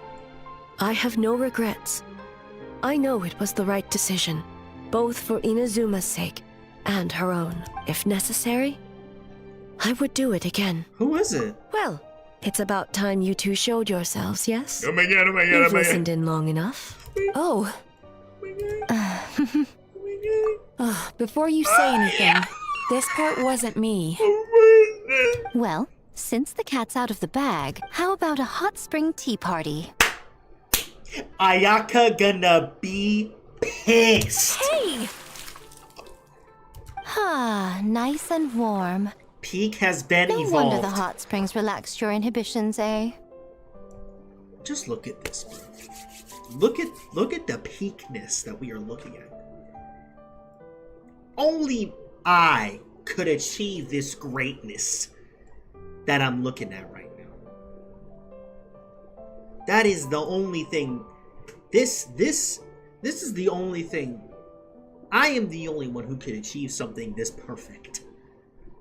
I have no regrets. I know it was the right decision, both for Inazuma's sake and her own. If necessary, I would do it again. Who is it? Well, it's about time you two showed yourselves, yes? Oh my god, oh my god, You've oh my listened god. in long enough. Oh. Before you say anything, this part wasn't me. Well, since the cat's out of the bag, how about a hot spring tea party? Ayaka gonna be pissed. Hey! Ah, nice and warm. Peak has been No evolved. wonder the hot springs relaxed your inhibitions, eh? Just look at this, bro. Look at the peakness that we are looking at. Only I could achieve this greatness. that I'm looking at right now. That is the only thing. This is the only thing. I am the only one who could achieve something this perfect.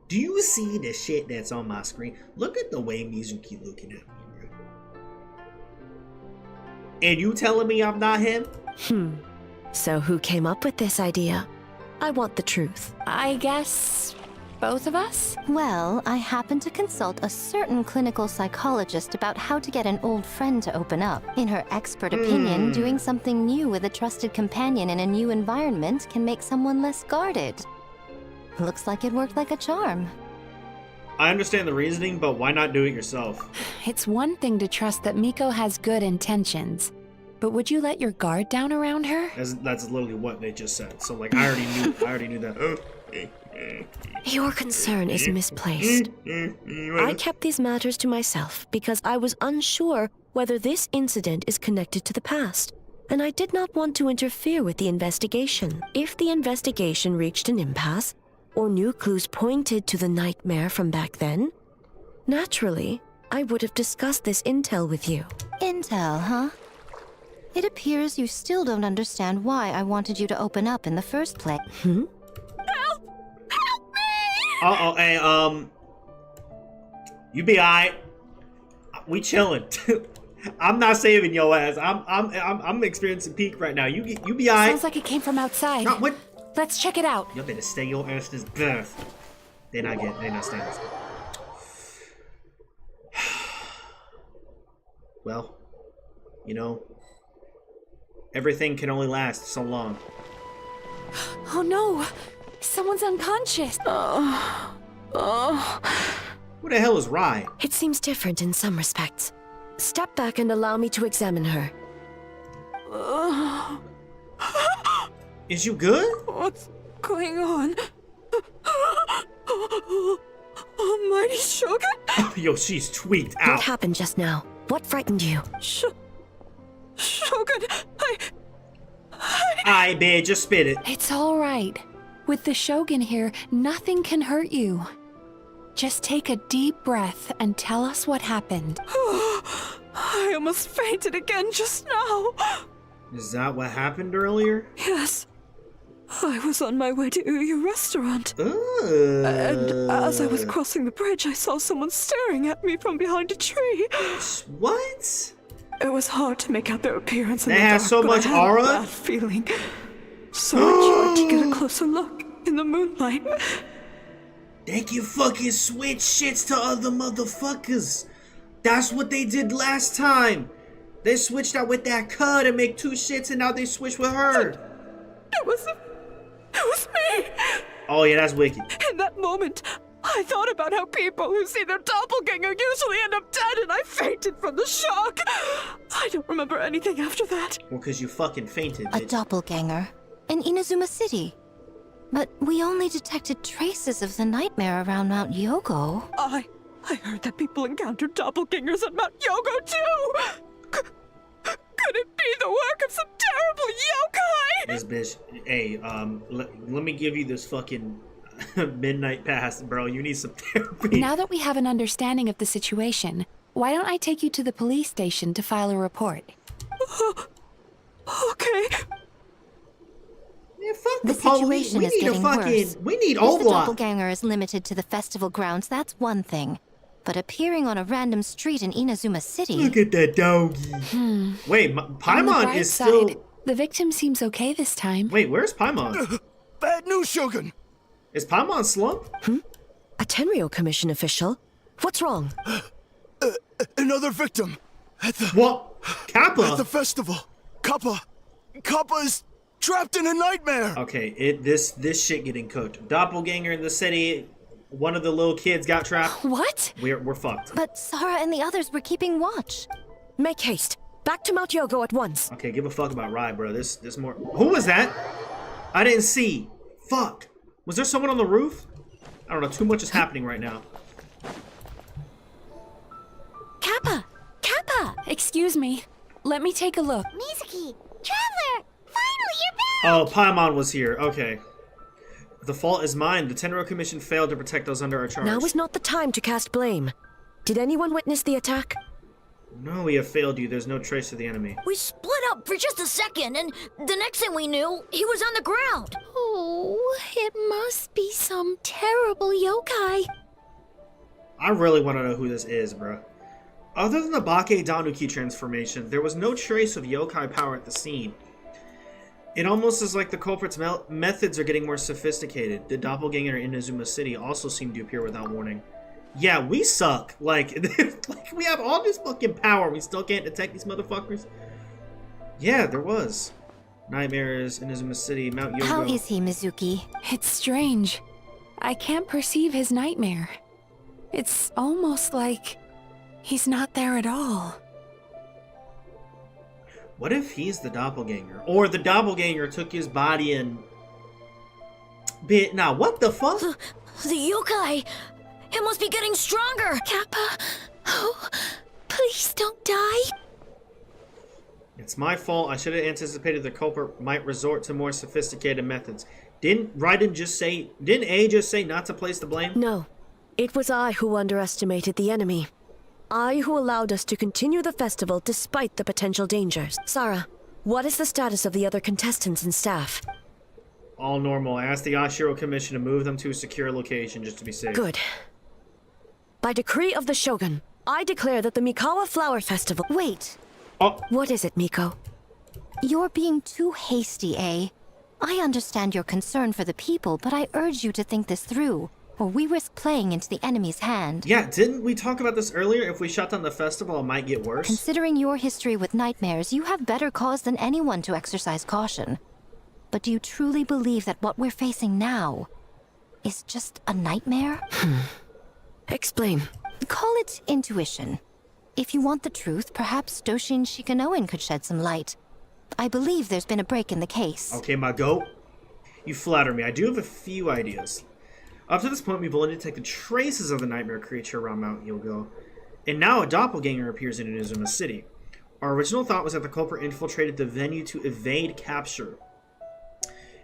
Do you see the shit that's on my screen? Look at the way Mizuki looking at me, bro. And you telling me I'm not him? So who came up with this idea? I want the truth. I guess both of us? Well, I happened to consult a certain clinical psychologist about how to get an old friend to open up. In her expert opinion, doing something new with a trusted companion in a new environment can make someone less guarded. Looks like it worked like a charm. I understand the reasoning, but why not do it yourself? It's one thing to trust that Miko has good intentions, but would you let your guard down around her? That's literally what they just said. So like, I already knew that. Your concern is misplaced. I kept these matters to myself because I was unsure whether this incident is connected to the past, and I did not want to interfere with the investigation. If the investigation reached an impasse, or new clues pointed to the nightmare from back then, naturally, I would have discussed this intel with you. Intel, huh? It appears you still don't understand why I wanted you to open up in the first place. Uh-oh, hey, you be alright. We chilling. I'm not saving your ass. I'm experiencing peak right now. You be alright. Sounds like it came from outside. No, what? Let's check it out. You better stay your ass this birth. They not staying this. Well, you know, everything can only last so long. Oh no! Someone's unconscious. Who the hell is Rai? It seems different in some respects. Step back and allow me to examine her. Is you good? What's going on? Almighty Shogun? Yo, she's tweaked What out. happened just now? What frightened you? Shogun, Alright, babe, just spit it. It's all right. With the Shogun here, nothing can hurt you. Just take a deep breath and tell us what happened. I almost fainted again just now. Is that what happened earlier? Yes. I was on my way to Uyu restaurant. Ooh. And as I was crossing the bridge, I saw someone staring at me from behind a tree. What? It was hard to make out their appearance in They the have dark, so but much I had aura? a bad feeling. So I tried to get a closer look in the moonlight. They can fucking switch shits to other motherfuckers. That's what they did last time. They switched out with that cud and make two shits, and now they switch with her. It was me. Oh yeah, that's wicked. In that moment, I thought about how people who see their doppelganger usually end up dead, and I fainted from the shock. I don't remember anything after that. Well, cause you fucking fainted, A bitch. doppelganger in Inazuma City. But we only detected traces of the nightmare around Mount Yogo. I heard that people encountered doppelgangers at Mount Yogo too. Could it be the work of some terrible yokai? This bitch. Hey, let me give you this fucking midnight pass, bro. You need some therapy. Now that we have an understanding of the situation, why don't I take you to the police station to file a report? Okay. Man, fuck The the police. situation We is need a getting fucking. worse. We need If the Overwatch. doppelganger is limited to the festival grounds, that's one thing. But appearing on a random street in Inazuma City... Look at that doggy. Wait, On the Paimon bright is still. side, the victim seems okay this time. Wait, where's Paimon? Bad news, Shogun! Is Paimon slumped? A Tenryo Commission official? What's wrong? Another victim! At the What? Kappa? festival! Kappa! Kappa is trapped in a nightmare! Okay, this shit getting cooked. Doppelganger in the city. One of the little kids got trapped. What? We're fucked. But Sara and the others were keeping watch. Make haste. Back to Mount Yogo at once. Okay, give a fuck about Rai, bro. This more. Who was that? I didn't see. Fuck. Was there someone on the roof? I don't know. Too much is happening right now. Kappa! Kappa! Excuse me. Let me take a look. Mizuki! Traveler! Finally, you're back! Oh, Paimon was here. Okay. The fault is mine. The Tenro Commission failed to protect those under our charge. Now is not the time to cast blame. Did anyone witness the attack? No, we have failed you. There's no trace of the enemy. We split up for just a second, and the next thing we knew, he was on the ground. Oh, it must be some terrible yokai. I really want to know who this is, bro. Other than the Bake Danuki transformation, there was no trace of yokai power at the scene. It almost is like the culprit's methods are getting more sophisticated. The doppelganger in Inazuma City also seemed to appear without warning. Yeah, we suck. Like we have all this fucking power, we still can't detect these motherfuckers. Yeah, there was. Nightmares, Inazuma City, Mount Yogo. How is he, Mizuki? It's strange. I can't perceive his nightmare. It's almost like he's not there at all. What if he's the doppelganger? Or the doppelganger took his body and... Now, what the fuck? The yokai! It must be getting stronger! Kappa, oh, please don't die. It's my fault. I should have anticipated the culprit might resort to more sophisticated methods. Didn't A just say not to place the blame? No. It was I who underestimated the enemy. I who allowed us to continue the festival despite the potential dangers. Sarah, what is the status of the other contestants and staff? All normal. I asked the Ashiro Commission to move them to a secure location just to be safe. Good. By decree of the Shogun, I declare that the Mikawa Flower Festival... Wait. Oh. What is it, Miko? You're being too hasty, eh? I understand your concern for the people, but I urge you to think this through, or we risk playing into the enemy's hand. Yeah, didn't we talk about this earlier? If we shut down the festival, it might get worse. Considering your history with nightmares, you have better cause than anyone to exercise caution. But do you truly believe that what we're facing now is just a nightmare? Explain. Call it intuition. If you want the truth, perhaps Doshin Shikanoen could shed some light. I believe there's been a break in the case. Okay, my goat. You flatter me. I do have a few ideas. Up to this point, we've only detected traces of the nightmare creature around Mount Yogo, and now a doppelganger appears in Inazuma City. Our original thought was that the culprit infiltrated the venue to evade capture.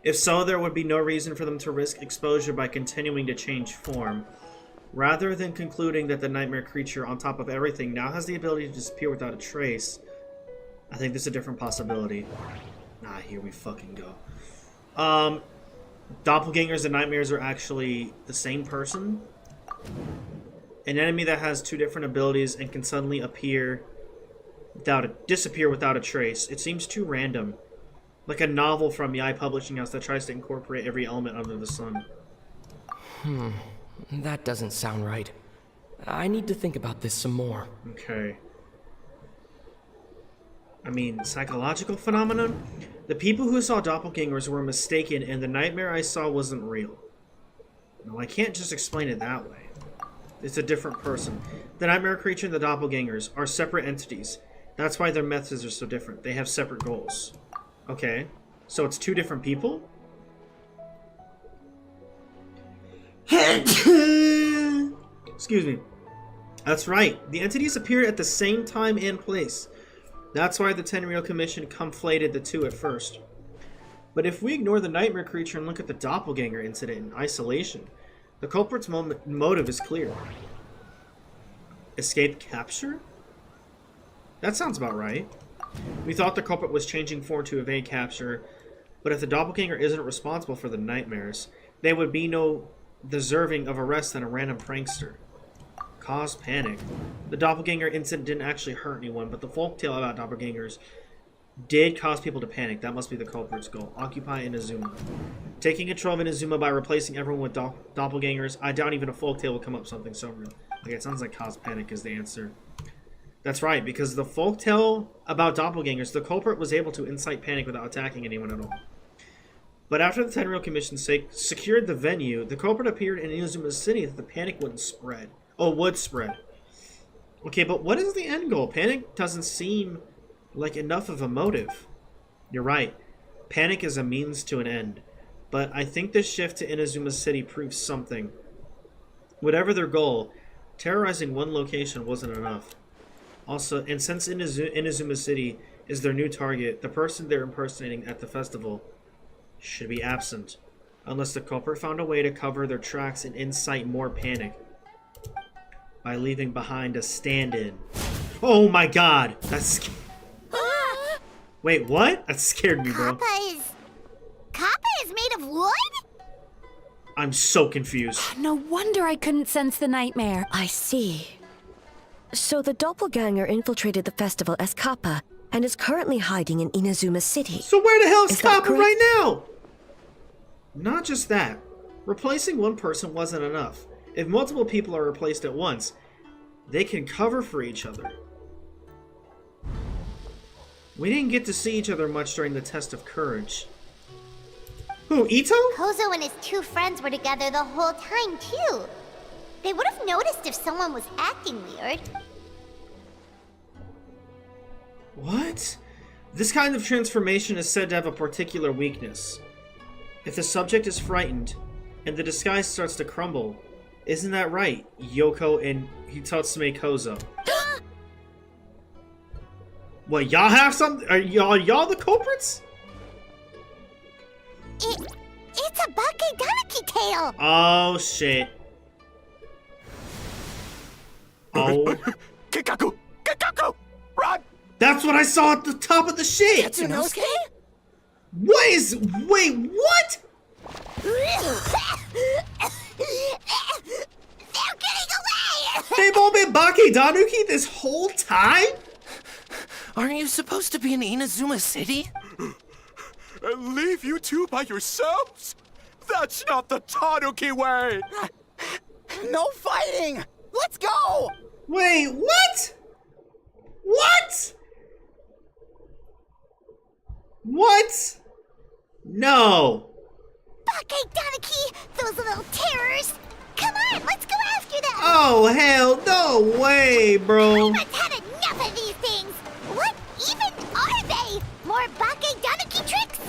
If so, there would be no reason for them to risk exposure by continuing to change form. Rather than concluding that the nightmare creature, on top of everything, now has the ability to disappear without a trace, I think there's a different possibility. Ah, here we fucking go. Doppelgangers and nightmares are actually the same person. An enemy that has two different abilities and can suddenly disappear without a trace. It seems too random. Like a novel from Yae Publishing House that tries to incorporate every element under the sun. That doesn't sound right. I need to think about this some more. Okay. I mean, psychological phenomenon? The people who saw doppelgangers were mistaken, and the nightmare I saw wasn't real. No, I can't just explain it that way. It's a different person. The nightmare creature and the doppelgangers are separate entities. That's why their methods are so different. They have separate goals. Okay. So it's two different people? Excuse me. That's right. The entities appeared at the same time and place. That's why the Tenryou Commission conflated the two at first. But if we ignore the nightmare creature and look at the doppelganger incident in isolation, the culprit's motive is clear. Escape capture? That sounds about right. We thought the culprit was changing form to evade capture, but if the doppelganger isn't responsible for the nightmares, they would be no deserving of arrest than a random prankster. Cause panic. The doppelganger incident didn't actually hurt anyone, but the folktale about doppelgangers did cause people to panic. That must be the culprit's goal. Occupy Inazuma. Taking control of Inazuma by replacing everyone with doppelgangers, I doubt even a folktale will come up with something so real. Okay, it sounds like cause panic is the answer. That's right, because the folktale about doppelgangers, the culprit was able to incite panic without attacking anyone at all. But after the Tenryou Commission secured the venue, the culprit appeared in Inazuma City that the panic wouldn't spread. Oh, would spread. Okay, but what is the end goal? Panic doesn't seem like enough of a motive. You're right. Panic is a means to an end. But I think this shift to Inazuma City proves something. Whatever their goal, terrorizing one location wasn't enough. Also, and since Inazuma City is their new target, the person they're impersonating at the festival should be absent. Unless the culprit found a way to cover their tracks and incite more panic. by leaving behind a stand-in. Oh my god! That's... Wait, what? That scared me, bro. Kappa is made of wood? I'm so confused. No wonder I couldn't sense the nightmare. I see. So the doppelganger infiltrated the festival as Kappa and is currently hiding in Inazuma City. So where the hell is that Kappa correct? right now? Not just that. Replacing one person wasn't enough. If multiple people are replaced at once, they can cover for each other. We didn't get to see each other much during the test of courage. Who, Ito? Kozo and his two friends were together the whole time, too. They would have noticed if someone was acting weird. What? This kind of transformation is said to have a particular weakness. If the subject is frightened, and the disguise starts to crumble, isn't that right, Yoko and Hitatsume Kozo? What, y'all have something? Are y'all the culprits? It's a Bakeganeki tail! Oh, shit. Oh. Kikaku! Kikaku! Run! That's what I saw at the top of the shit! Katsunosuke? Wait, what? They're getting away! They've all been Bakedanuki this whole time? Aren't you supposed to be in Inazuma City? And leave you two by yourselves? That's not the Tanuki way! No fighting! Let's go! Wait, what? What? What? No. Bakeganeki! Those little terrors! Come on, let's go after them! Oh, hell no way, bro. I've had enough of these things! What even are they? More Bakeganeki tricks?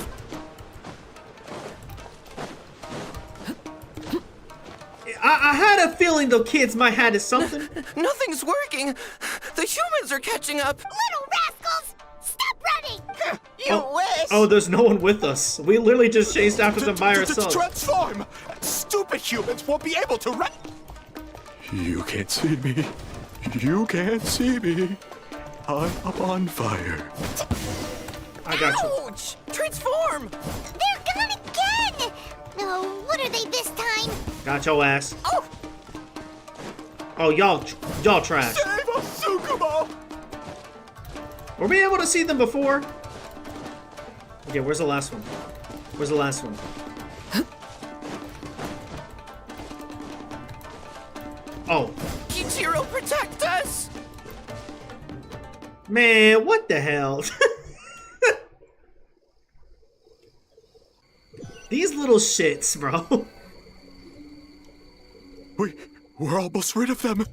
I had a feeling the kids might have something. Nothing's working! The humans are catching up! Little rascals! Stop running! You wish! Oh, there's no one with us. We literally just chased after them by ourselves. Transform! Stupid humans won't be able to run! You can't see me. You can't see me. I'm up on fire. I got you. Ouch! Transform! They're gone again! Oh, what are they this time? Got your ass. Oh! Oh, y'all trash. Save us, Tsukumo! Were we able to see them before? Okay, where's the last one? Where's the last one? Oh. Kichiro, protect us! Man, what the hell? These little shits, bro. We're almost rid of them.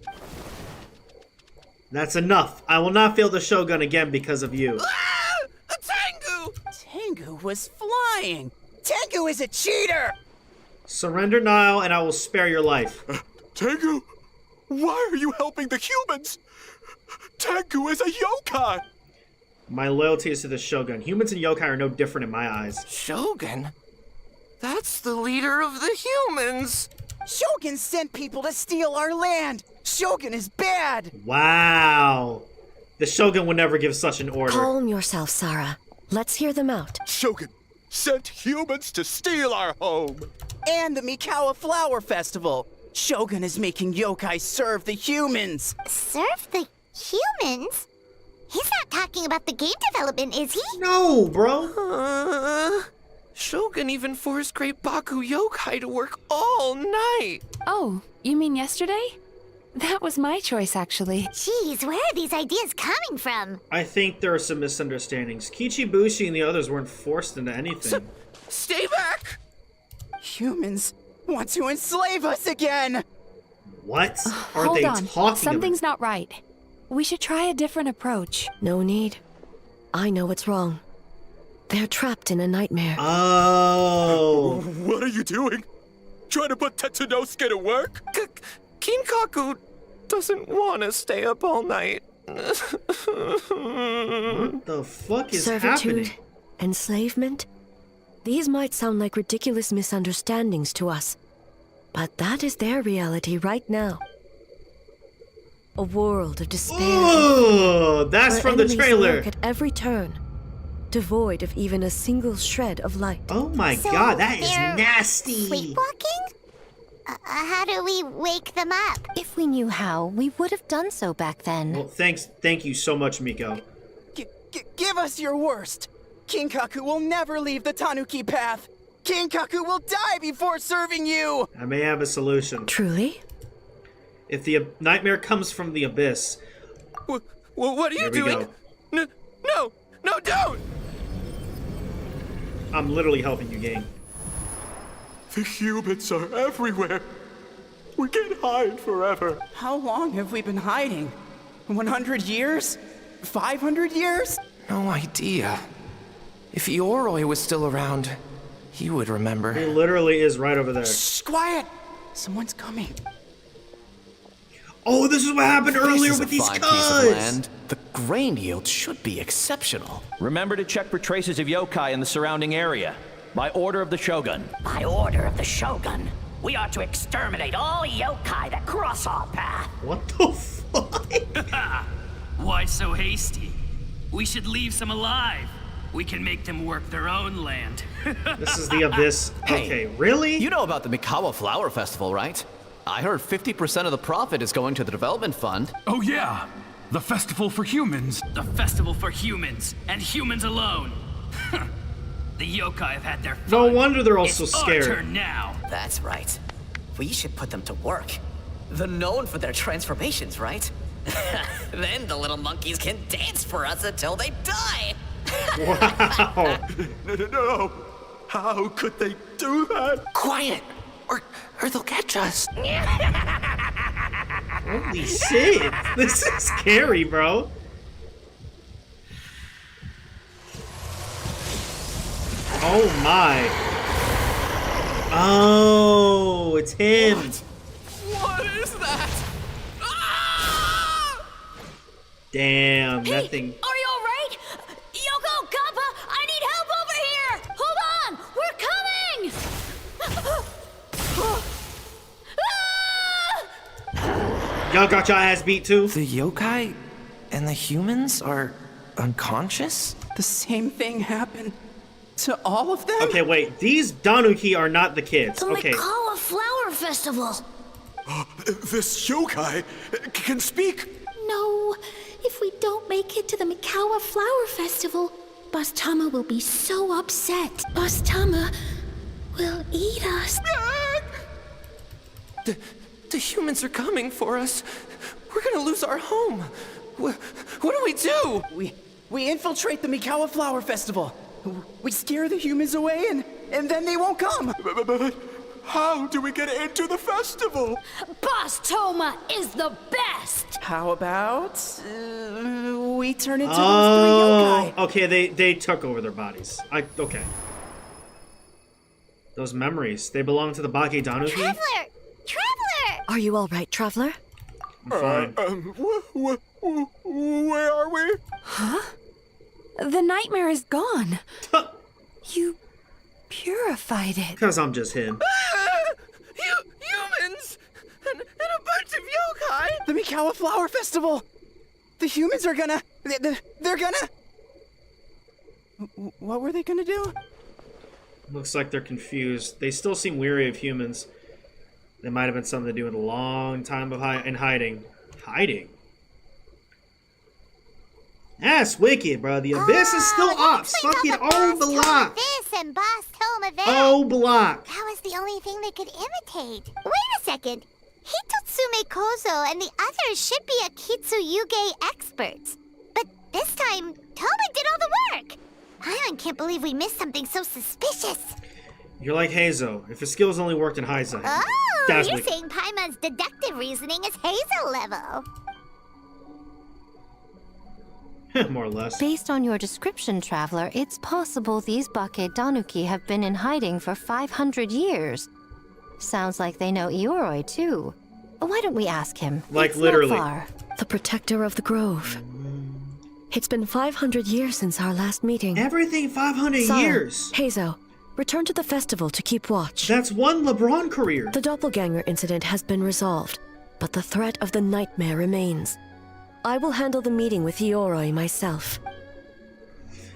That's enough. I will not feel the Shogun again because of you. Ah! A Tengu! Tengu was flying! Tengu is a cheater! Surrender now and I will spare your life. Tengu, why are you helping the humans? Tengu is a yokai! My loyalty is to the Shogun. Humans and yokai are no different in my eyes. Shogun? That's the leader of the humans! Shogun sent people to steal our land! Shogun is bad! Wow. The Shogun would never give such an order. Calm yourself, Sarah. Let's hear them out. Shogun sent humans to steal our home! And the Mikawa Flower Festival! Shogun is making yokai serve the humans! Serve the humans? He's not talking about the game development, is he? No, bro. Shogun even forced Great Baku Yokai to work all night! Oh, you mean yesterday? That was my choice, actually. Jeez, where are these ideas coming from? I think there are some misunderstandings. Kichibushi and the others weren't forced into anything. Stay back! Humans want to enslave us again! What are Hold they on. talking Something's about? not right. We should try a different approach. No need. I know what's wrong. They're trapped in a nightmare. Oh. What are you doing? Trying to put Tetsunosuke to work? Kinkaku doesn't want to stay up all night. What the fuck is Servitude, happening? enslavement. These might sound like ridiculous misunderstandings to us, but that is their reality right now. A world of despair. Oh, that's where from the enemies trailer. lurk at every turn, devoid of even a single shred of light. Oh my So god, that is they're nasty. Sleepwalking? How do we wake them up? If we knew how, we would have done so back then. Well, thank you so much, Miko. Give us your worst. Kinkaku will never leave the Tanuki path. Kinkaku will die before serving you. I may have a solution. Truly? If the nightmare comes from the abyss. What are you doing? No, don't! I'm literally helping you, gang. The humans are everywhere. We can't hide forever. How long have we been hiding? 100 years? 500 years? No idea. If Ioroi was still around, he would remember. He literally is right over there. Shh, quiet! Someone's coming. Oh, this is what happened earlier This is with a these fine piece of cuz. land. The grain yield should be exceptional. Remember to check for traces of yokai in the surrounding area. By order of the Shogun. By order of the Shogun, we are to exterminate all yokai that cross our path. What the fuck? Why so hasty? We should leave some alive. We can make them work their own land. This is the abyss. Okay, really? You know about the Mikawa Flower Festival, right? I heard 50% of the profit is going to the development fund. Oh yeah, the festival for humans. The festival for humans, and humans alone. The yokai have had their fun. No wonder they're all so It's our scared. turn now. That's right. We should put them to work. They're known for their transformations, right? Then the little monkeys can dance for us until they die. Wow. No. How could they do that? Quiet, or they'll catch us. Holy shit. This is scary, bro. Oh my. Oh, it's him. What is that? Ah! Damn, Hey, that thing. are you alright? Yoko, Kappa, I need help over here! Hold on! We're coming! Y'all got your ass beat too? The yokai and the humans are unconscious? The same thing happened to all of them? Okay, wait. These Danuki are not the kids. The Okay. Mikawa Flower Festival! This yokai can speak. No, if we don't make it to the Mikawa Flower Festival, Boss Tama will be so upset. Boss Tama will eat us. The humans are coming for us. We're gonna lose our home. What do we do? We infiltrate the Mikawa Flower Festival. We scare the humans away and then they won't come. But how do we get into the festival? Boss Toma is the best! How about we turn into those three yokai? Okay, they took over their bodies. Okay. Those memories, they belong to the Bake Danuki? Traveler! Traveler! Are you all right, traveler? I'm fine. Where are we? Huh? The nightmare is gone. You purified it. Because I'm just him. Humans! And a bunch of yokai! The Mikawa Flower Festival! The humans are gonna... They're gonna... What were they gonna do? Looks like they're confused. They still seem weary of humans. There might have been something to do with a long time of hiding. Hiding? That's wicked, bro. The abyss is still up. Fucking O block. This and Boss Toma that. O block. That was the only thing they could imitate. Wait a second. Hitotsume Kozo and the others should be Akitsuyuge experts. But this time, Toma did all the work. Paimon can't believe we missed something so suspicious. You're like Hazo. If his skills only worked in hindsight. Oh, That's you're wicked. saying Paimon's deductive reasoning is Hazel level. More or less. Based on your description, Traveler, it's possible these Bake Danuki have been in hiding for 500 years. Sounds like they know Ioroi, too. Why don't we ask him? Like It's literally. Not far. The protector of the grove. It's been 500 years since our last meeting. Everything 500 Sala, years. Hazo, return to the festival to keep watch. That's one LeBron career. The doppelganger incident has been resolved. but the threat of the nightmare remains. I will handle the meeting with Ioroi myself.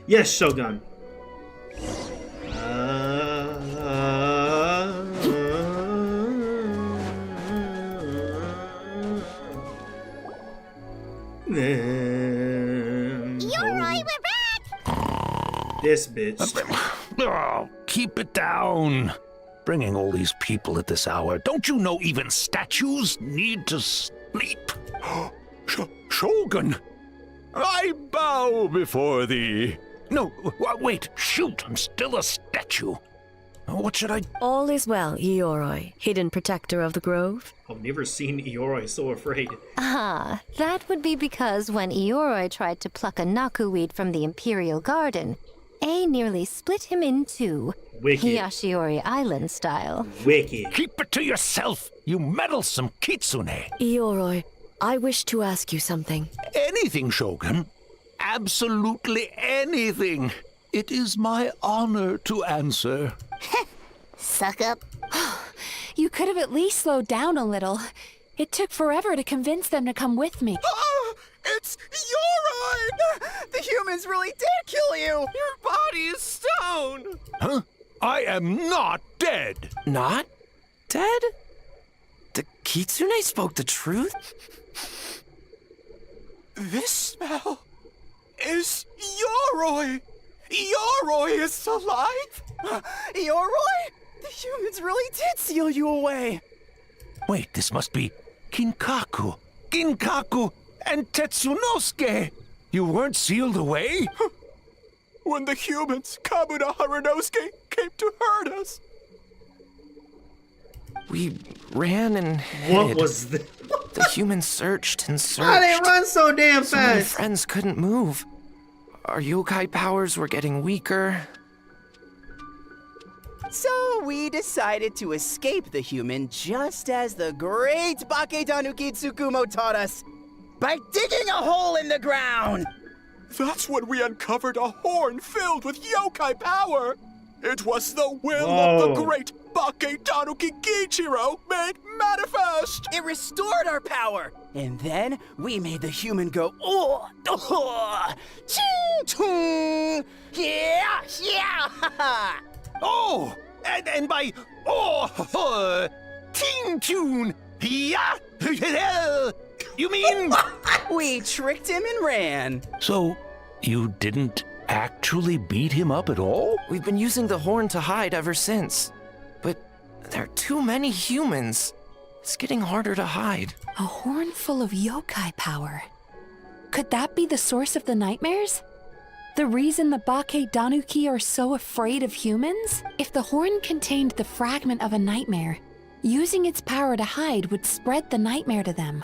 Yes, Shogun. Ioroi, we're back! This bitch. Oh, keep it down. Bringing all these people at this hour. Don't you know even statues need to sleep? Shogun, I bow before thee. No, wait, shoot, I'm still a statue. What should I... All is well, Ioroi, hidden protector of the grove. I've never seen Ioroi so afraid. Ah, that would be because when Ioroi tried to pluck a Nakuweed from the Imperial Garden, A nearly split him in two. Wicked. Hiyashiori Island style. Wicked. Keep it to yourself, you meddlesome kitsune. Ioroi, I wish to ask you something. Anything, Shogun. Absolutely anything. It is my honor to answer. Suck up. You could have at least slowed down a little. It took forever to convince them to come with me. It's Ioroi! The humans really did kill you! Your body is stone! Huh? I am not dead. Not dead? The kitsune spoke the truth? This smell is Ioroi! Ioroi is alive! Ioroi? The humans really did seal you away! Wait, this must be Kinkaku, and Tetsunosuke! You weren't sealed away? When the humans, Kabuna Harunosuke, came to hurt us. We ran and hid. What was this? The humans searched and searched. How they run so damn So many fast? friends couldn't move. Our yokai powers were getting weaker. So we decided to escape the human just as the great Baketanuki Tsukumo taught us. By digging a hole in the ground! That's when we uncovered a horn filled with yokai power. It was the will Whoa. of the great Baketanuki Gichiro made manifest. It restored our power. And then we made the human go, oh, ching, chung, yeah, yeah. Oh, and by Ting Tune, yeah, you mean? We tricked him and ran. So, you didn't actually beat him up at all? We've been using the horn to hide ever since. But there are too many humans. It's getting harder to hide. A horn full of yokai power. Could that be the source of the nightmares? The reason the Baketanuki are so afraid of humans? If the horn contained the fragment of a nightmare, using its power to hide would spread the nightmare to them.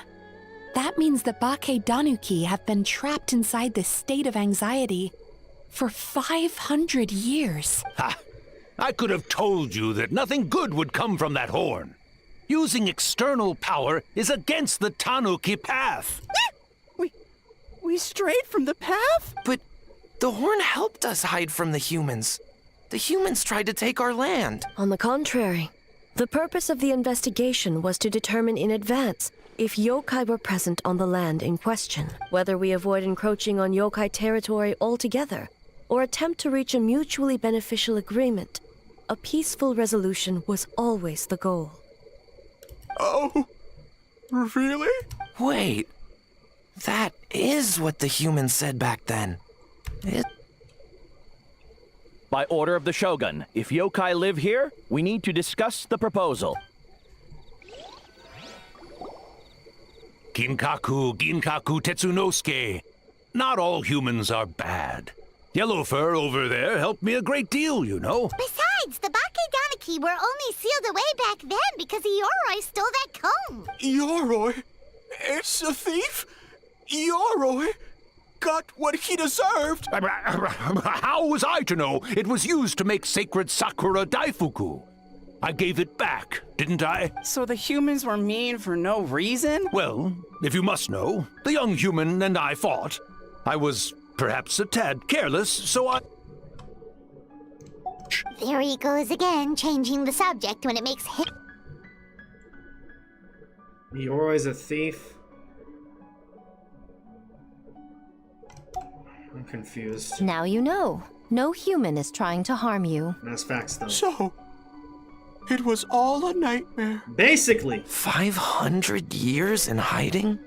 That means the Baketanuki have been trapped inside this state of anxiety for 500 years. Ha! I could have told you that nothing good would come from that horn. Using external power is against the Tanuki path. We strayed from the path? But the horn helped us hide from the humans. The humans tried to take our land. On the contrary, the purpose of the investigation was to determine in advance if yokai were present on the land in question, whether we avoid encroaching on yokai territory altogether, or attempt to reach a mutually beneficial agreement. A peaceful resolution was always the goal. Oh, really? Wait, that is what the humans said back then. By order of the Shogun, if yokai live here, we need to discuss the proposal. Ginkaku Tetsunosuke. Not all humans are bad. Yellowfur over there helped me a great deal, you know. Besides, the Baketanuki were only sealed away back then because Ioroi stole that comb. Ioroi? It's a thief? Ioroi got what he deserved. How was I to know it was used to make sacred Sakura Daifuku? I gave it back, didn't I? So the humans were mean for no reason? Well, if you must know, the young human and I fought. I was perhaps a tad careless, so I... There he goes again, changing the subject when it makes him... Yoroi's a thief. I'm confused. Now you know. No human is trying to harm you. That's facts, though. So, it was all a nightmare. Basically. 500 years in hiding?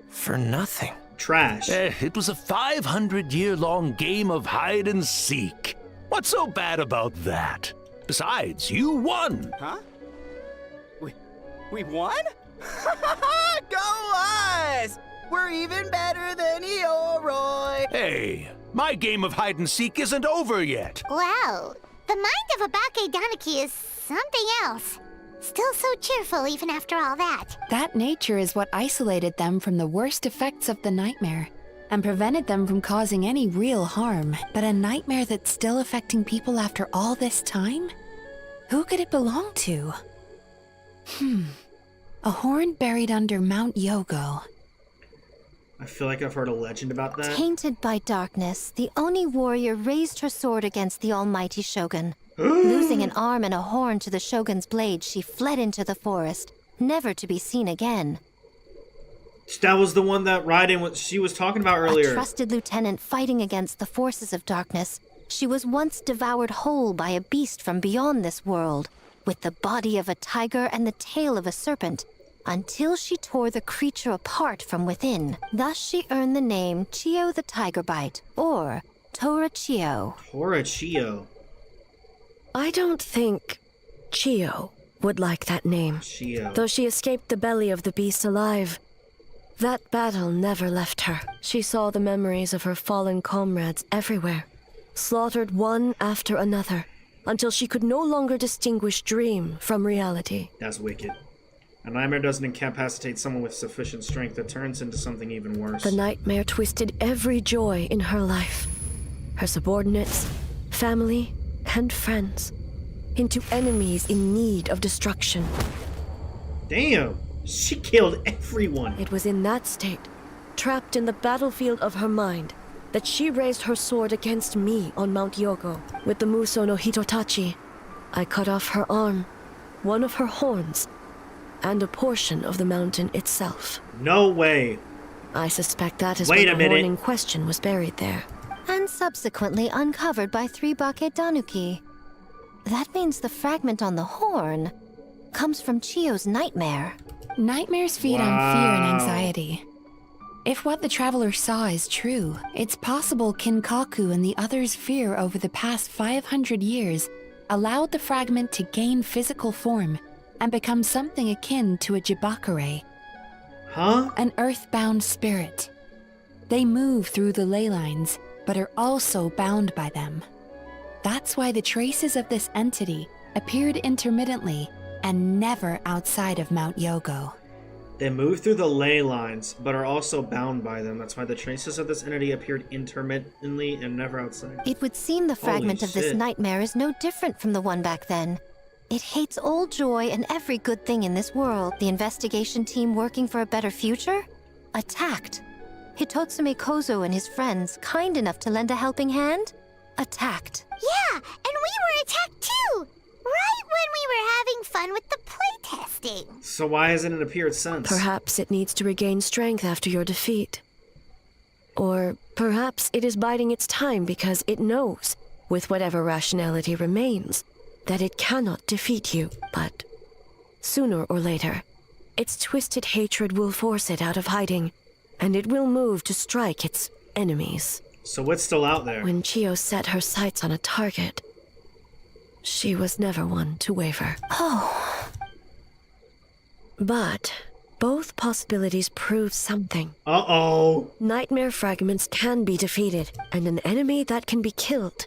For nothing. Trash. It was a 500-year-long game of hide and seek. What's so bad about that? Besides, you won. Huh? We won? Go us! We're even better than Yoroi! Hey, my game of hide and seek isn't over yet. Wow, the mind of Abake Danaki is something else. Still so cheerful even after all that. That nature is what isolated them from the worst effects of the nightmare and prevented them from causing any real harm. But a nightmare that's still affecting people after all this time? Who could it belong to? A horn buried under Mount Yogo. I feel like I've heard a legend about that. Tainted by darkness, the Oni warrior raised her sword against the almighty shogun. Losing an arm and a horn to the shogun's blade, she fled into the forest, never to be seen again. That was the one that Raiden she was talking about earlier. A trusted lieutenant fighting against the forces of darkness, she was once devoured whole by a beast from beyond this world, with the body of a tiger and the tail of a serpent, until she tore the creature apart from within. Thus she earned the name Chio the Tigerbite, or Tora Chio. Tora Chio. I don't think Chio would like that name. Chio. Though she escaped the belly of the beast alive, that battle never left her. She saw the memories of her fallen comrades everywhere, slaughtered one after another, until she could no longer distinguish dream from reality. That's wicked. A nightmare doesn't incapacitate someone with sufficient strength, it turns into something even worse. The nightmare twisted every joy in her life, her subordinates, family, and friends, into enemies in need of destruction. Damn! She killed everyone! It was in that state, trapped in the battlefield of her mind, that she raised her sword against me on Mount Yogo. With the Muso no Hitotachi, I cut off her arm, one of her horns, and a portion of the mountain itself. No way! I suspect that is Wait when a the horn minute. in question was buried there. And subsequently uncovered by 3 Bake Danuki. That means the fragment on the horn comes from Chio's nightmare. Nightmares feed on fear and anxiety. If what the traveler saw is true, it's possible Kinkaku and the others' fear over the past 500 years allowed the fragment to gain physical form and become something akin to a Jibakure. Huh? An earthbound spirit. They move through the ley lines, but are also bound by them. That's why the traces of this entity appeared intermittently and never outside of Mount Yogo. They move through the ley lines, but are also bound by them. That's why the traces of this entity appeared intermittently and never outside. It would seem the fragment of this shit. nightmare is no different from the one back then. It hates all joy and every good thing in this world. The investigation team working for a better future? Attacked. Hitotsume Kozo and his friends, kind enough to lend a helping hand? Attacked. Yeah, and we were attacked too! Right when we were having fun with the playtesting. So why hasn't it appeared since? Perhaps it needs to regain strength after your defeat. Or perhaps it is biding its time because it knows, with whatever rationality remains, that it cannot defeat you. But sooner or later, its twisted hatred will force it out of hiding, and it will move to strike its enemies. So what's still out there? When Chio set her sights on a target, she was never one to waver. Oh. But both possibilities prove something. Uh-oh. Nightmare fragments can be defeated, and an enemy that can be killed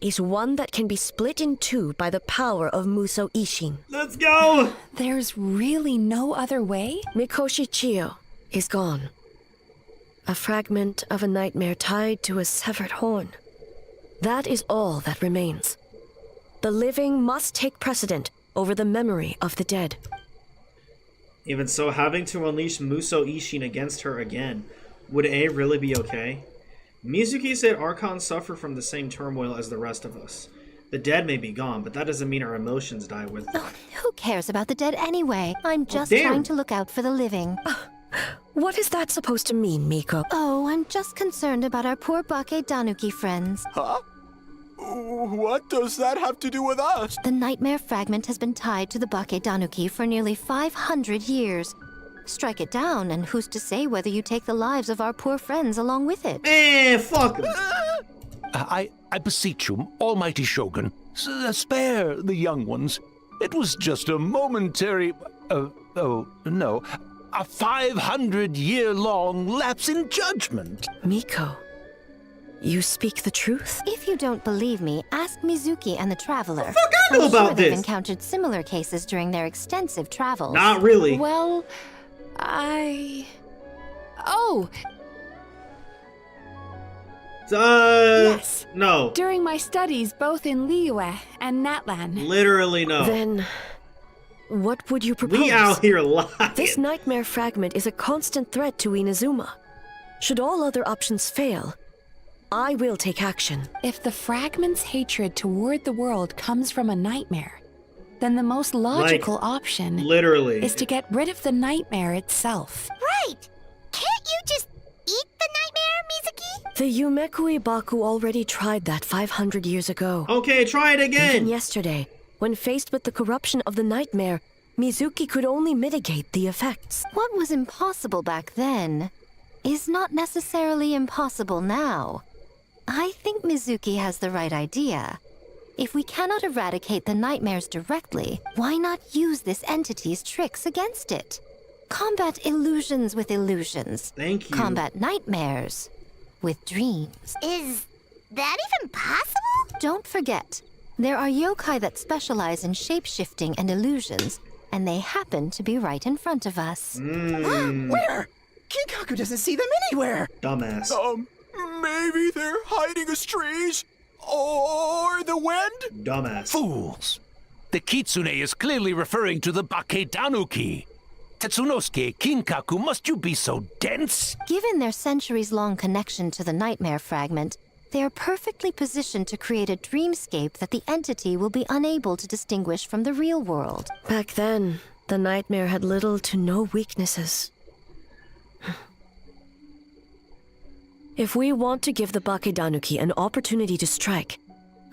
is one that can be split in two by the power of Muso Ishin. Let's go! There's really no other way? Mikoshi Chio is gone. A fragment of a nightmare tied to a severed horn. That is all that remains. The living must take precedent over the memory of the dead. Even so, having to unleash Muso Ishin against her again, would A really be okay? Mizuki said Archons suffer from the same turmoil as the rest of us. The dead may be gone, but that doesn't mean our emotions die with them. Oh, who cares about the dead anyway? I'm just damn. trying to look out for the living. What is that supposed to mean, Miko? Oh, I'm just concerned about our poor Bake Danuki friends. Huh? What does that have to do with us? The nightmare fragment has been tied to the Bake Danuki for nearly 500 years. Strike it down, and who's to say whether you take the lives of our poor friends along with it? Fuck 'em. I beseech you, almighty Shogun, spare the young ones. It was just a momentary... a 500-year-long lapse in judgment. Miko, you speak the truth? If you don't believe me, ask Mizuki and the Traveler. Fuck, I know I'm sure about they've this. encountered similar cases during their extensive travels. Not really. Well, Oh! Yes. No. During my studies both in Liyue and Natlan. Literally no. Then, what would you propose? We out here lying. This nightmare fragment is a constant threat to Inazuma. Should all other options fail, I will take action. If the fragment's hatred toward the world comes from a nightmare, then the most logical option literally is to get rid of the nightmare itself. Right! Can't you just eat the nightmare, Mizuki? The Yumekui Baku already tried that 500 years ago. Okay, try it again! Even yesterday, when faced with the corruption of the nightmare, Mizuki could only mitigate the effects. What was impossible back then is not necessarily impossible now. I think Mizuki has the right idea. If we cannot eradicate the nightmares directly, why not use this entity's tricks against it? Combat illusions with illusions. Thank you. Combat nightmares with dreams. Is that even possible? Don't forget, there are yokai that specialize in shape-shifting and illusions, and they happen to be right in front of us. Where? Kinkaku doesn't see them anywhere. Dumbass. Maybe they're hiding us trees? Or the wind? Dumbass. Fools! The Kitsune is clearly referring to the Bake Danuki. Tetsunosuke, Kinkaku, must you be so dense? Given their centuries-long connection to the nightmare fragment, they are perfectly positioned to create a dreamscape that the entity will be unable to distinguish from the real world. Back then, the nightmare had little to no weaknesses. If we want to give the Bake Danuki an opportunity to strike,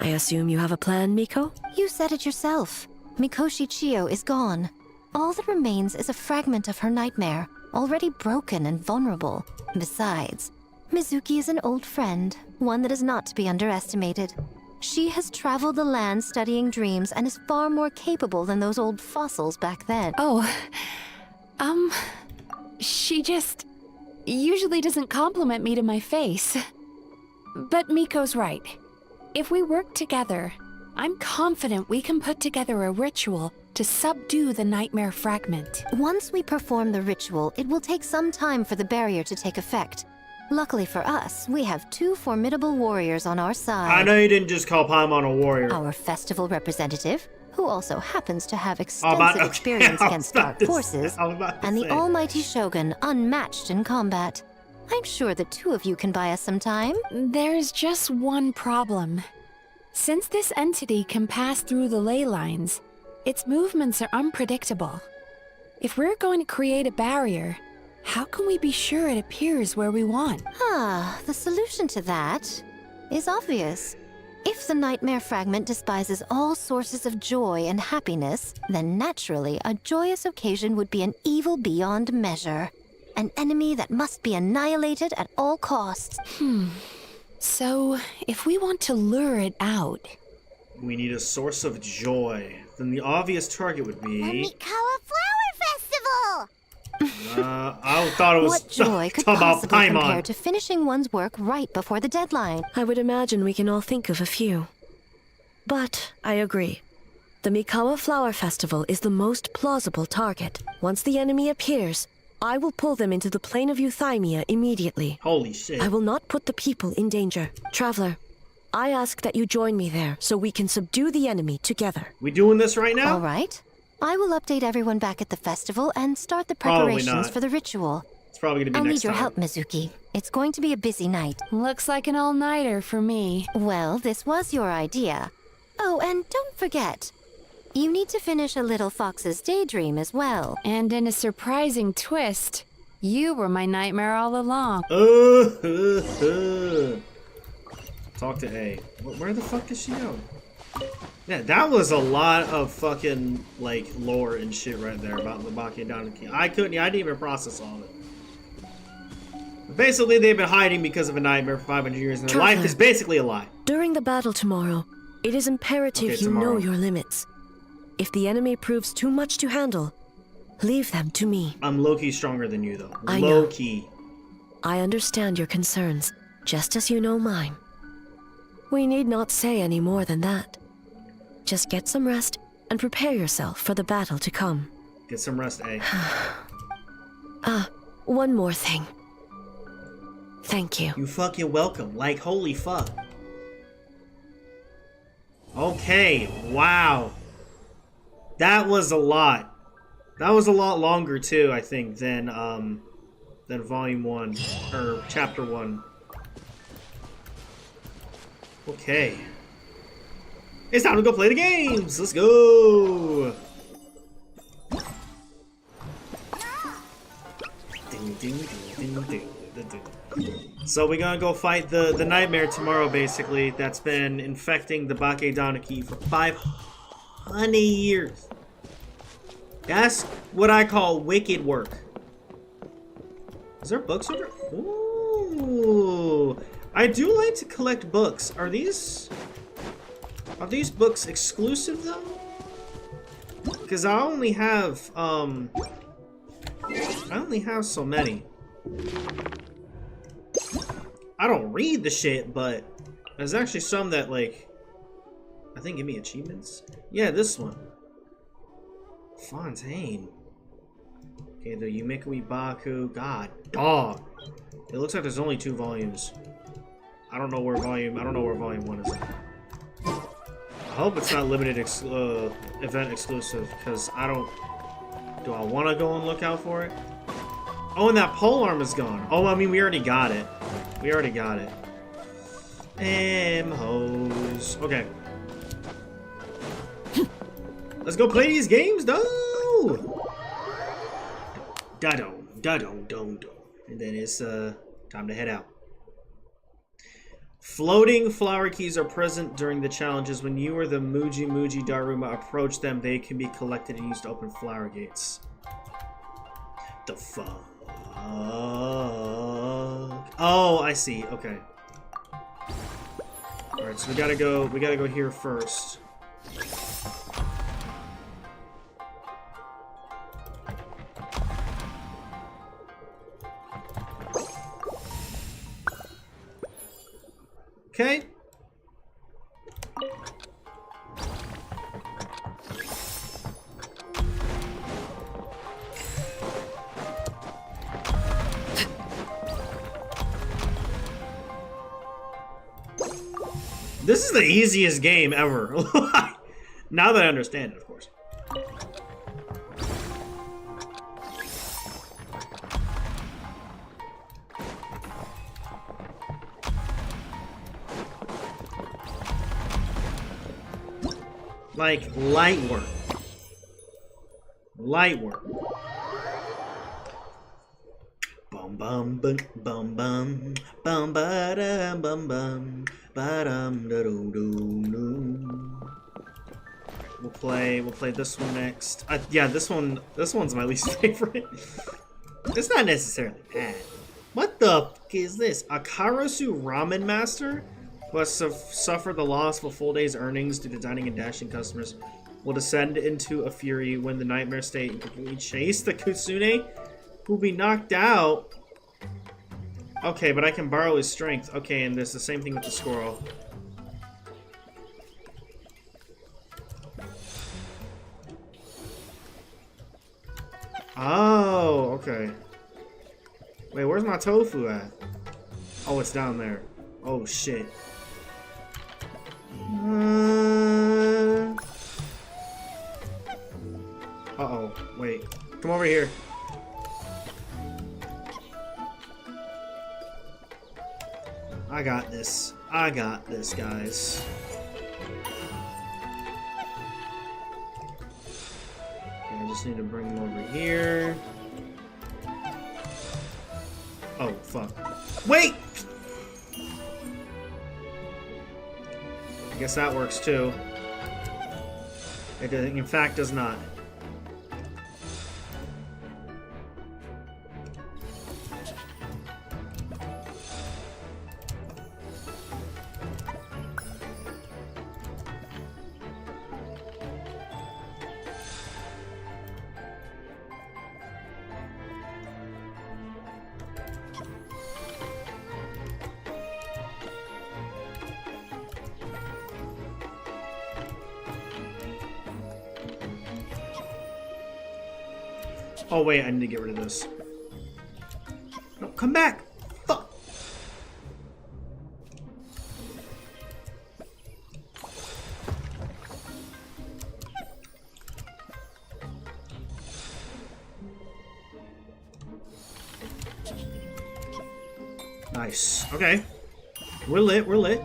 I assume you have a plan, Miko? You said it yourself. Mikoshi Chiyo is gone. All that remains is a fragment of her nightmare, already broken and vulnerable. Besides, Mizuki is an old friend, one that is not to be underestimated. She has traveled the land studying dreams and is far more capable than those old fossils back then. She just usually doesn't compliment me to my face. But Miko's right. If we work together, I'm confident we can put together a ritual to subdue the nightmare fragment. Once we perform the ritual, it will take some time for the barrier to take effect. Luckily for us, we have two formidable warriors on our side. I know you didn't just call Paimon a warrior. Our festival representative, who also happens to have extensive experience against dark forces, and the almighty Shogun, unmatched in combat. I'm sure the two of you can buy us some time. There's just one problem. Since this entity can pass through the ley lines, its movements are unpredictable. If we're going to create a barrier, how can we be sure it appears where we want? The solution to that is obvious. If the nightmare fragment despises all sources of joy and happiness, then naturally a joyous occasion would be an evil beyond measure. An enemy that must be annihilated at all costs. So, if we want to lure it out... We need a source of joy. Then the obvious target would be... The Mikawa Flower Festival! I thought it was What joy could talk about possibly Paimon. compare to finishing one's work right before the deadline? I would imagine we can all think of a few. But I agree. The Mikawa Flower Festival is the most plausible target. Once the enemy appears, I will pull them into the plane of Euthymia immediately. Holy shit. I will not put the people in danger. Traveler, I ask that you join me there so we can subdue the enemy together. We doing this right now? All right. I will update everyone back at the festival and start the Probably preparations not. for the ritual. It's probably gonna be I'll next need your time. help, Mizuki. It's going to be a busy night. Looks like an all-nighter for me. Well, this was your idea. Oh, and don't forget, you need to finish a little fox's daydream as well. And in a surprising twist, you were my nightmare all along. Talk to A. Where the fuck did she go? Yeah, that was a lot of fucking, like, lore and shit right there about the Baki Donkey. I didn't even process all of it. Basically, they've been hiding because of a nightmare for 500 years, and their life is basically a lie. During the battle tomorrow, it is imperative you know your limits. If the enemy proves too much to handle, leave them to me. I'm low-key stronger than you, though. I know. Low-key. I understand your concerns, just as you know mine. We need not say any more than that. Just get some rest and prepare yourself for the battle to come. Get some rest, A. One more thing. Thank you. You fucking welcome. Like, holy fuck. Okay, wow. That was a lot. That was a lot longer, too, I think, than Volume 1, or Chapter 1. Okay. It's time to go play the games! Let's go! So we're gonna go fight the nightmare tomorrow, basically, that's been infecting the Bake Donaki for 500 years. That's what I call wicked work. Is there books over? Ooh. I do like to collect books. Are these books exclusive though? Because I only have so many. I don't read the shit, but there's actually some that, like, I think give me achievements. Yeah, this one. Fontaine. Okay, the Yumikui Baku. God, dog. It looks like there's only 2 volumes. I don't know where volume 1 is at. I hope it's not limited event exclusive, because I don't... Do I want to go and look out for it? Oh, and that pole arm is gone. Oh, I mean, we already got it. We already got it. Hose. Okay. Let's go play these games, though! Da-dum. And then it's time to head out. Floating flower keys are present during the challenges. When you or the Muji Daruma approach them, they can be collected and used to open flower gates. The fuck? Oh, I see. Okay. All right, so we gotta go here first. Okay. This is the easiest game ever. Now that I understand it, of course. Like, light work. Light work. Bum bum bum bum bum bum ba dum bum bum ba dum da doo doo doo. We'll play this one next. Yeah, this one's my least favorite. It's not necessarily bad. What the fuck is this? A Karasu Ramen Master who has suffered the loss of a full day's earnings due to dining and dashing customers will descend into a fury when the nightmare state and completely chase the Kutsune, who will be knocked out. Okay, but I can borrow his strength. Okay, and there's the same thing with the squirrel. Oh, okay. Wait, where's my tofu at? Oh, it's down there. Oh, shit. Uh-oh. Wait. Come over here. I got this. I got this, guys. Just need to bring him over here. Oh, fuck. Wait! I guess that works too. It in fact does not. Oh wait, I need to get rid of this. No, come back! Fuck! Nice. Okay. We're lit, we're lit.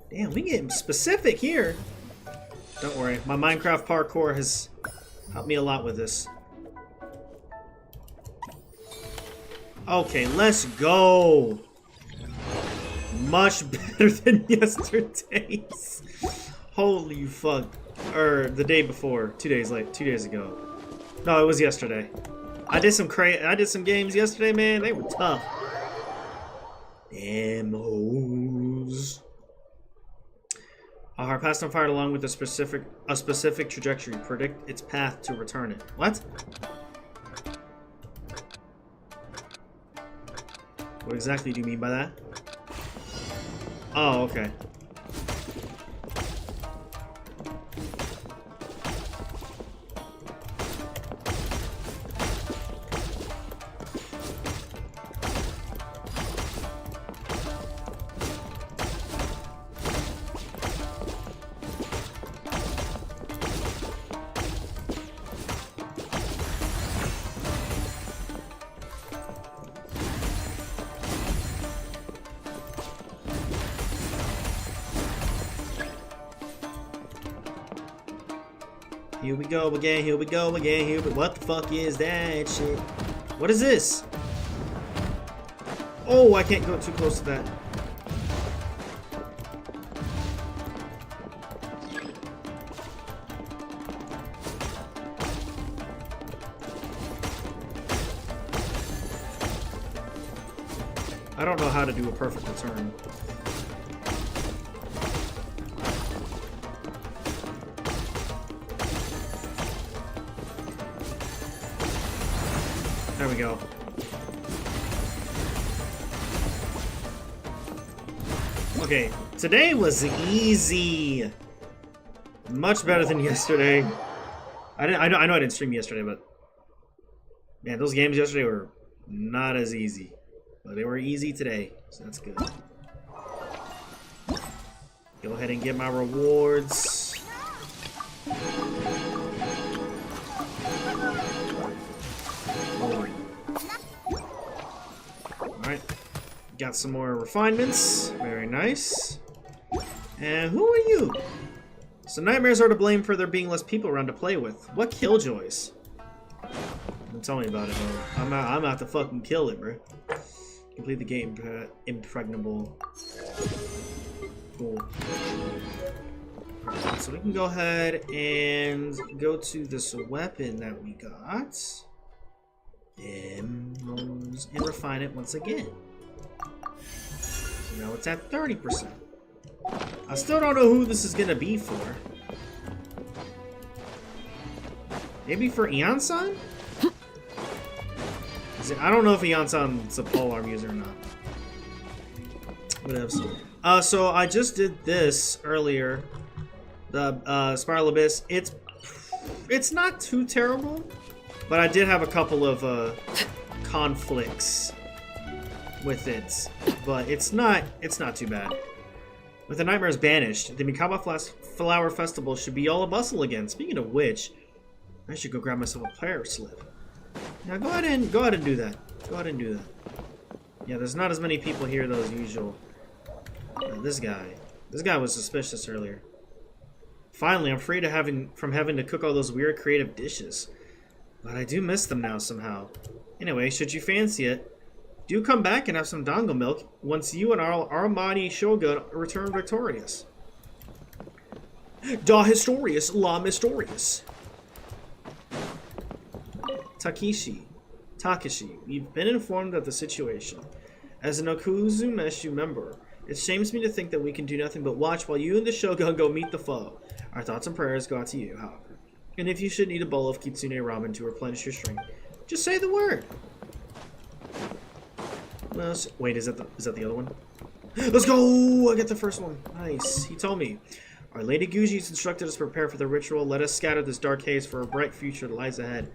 Damn, we getting specific here. Don't worry, my Minecraft parkour has helped me a lot with this. Okay, let's go. Much better than yesterday's. Holy fuck. Or the day before, 2 days ago. No, it was yesterday. I did some games yesterday, man. They were tough. Damn hoes. Our past on fire along with a specific trajectory. Predict its path to return it. What? What exactly do you mean by that? Oh, okay. Here we go again, here we go again, here we... What the fuck is that shit? What is this? Oh, I can't go too close to that. I don't know how to do a perfect return. There we go. Okay, today was easy. Much better than yesterday. I know I didn't stream yesterday, but man, those games yesterday were not as easy. But they were easy today, so that's good. Go ahead and get my rewards. Alright, got some more refinements. Very nice. And who are you? So nightmares are to blame for there being less people around to play with. What killjoys? Don't tell me about it, bro. I'm out to fucking kill it, bro. Complete the game, impregnable. Cool. Right, so we can go ahead and go to this weapon that we got. And refine it once again. So now it's at 30%. I still don't know who this is gonna be for. Maybe for Eon-san? I don't know if Eon-san's a polearm user or not. Whatever. So I just did this earlier. The Spiral Abyss. It's not too terrible. But I did have a couple of conflicts with it, but it's not too bad. With the nightmares banished, the Mikawa Flower Festival should be all a bustle again. Speaking of which, I should go grab myself a prayer slip. Now go ahead and do that. Go ahead and do that. Yeah, there's not as many people here though as usual. This guy was suspicious earlier. Finally, I'm free from having to cook all those weird creative dishes. But I do miss them now somehow. Anyway, should you fancy it, do come back and have some dango milk once you and our Armani Shogun return victorious. Da Historious, La Mysterious. Takeshi, we've been informed of the situation. As an Okuzu Meshu member, it shames me to think that we can do nothing but watch while you and the Shogun go meet the foe. Our thoughts and prayers go out to you, however. And if you should need a bowl of Kitsune Ramen to replenish your strength, just say the word. Well, wait, is that the other one? Let's go! I get the first one. Nice. He told me. Our Lady Guji's instructed us to prepare for the ritual. Let us scatter this dark haze for a bright future that lies ahead.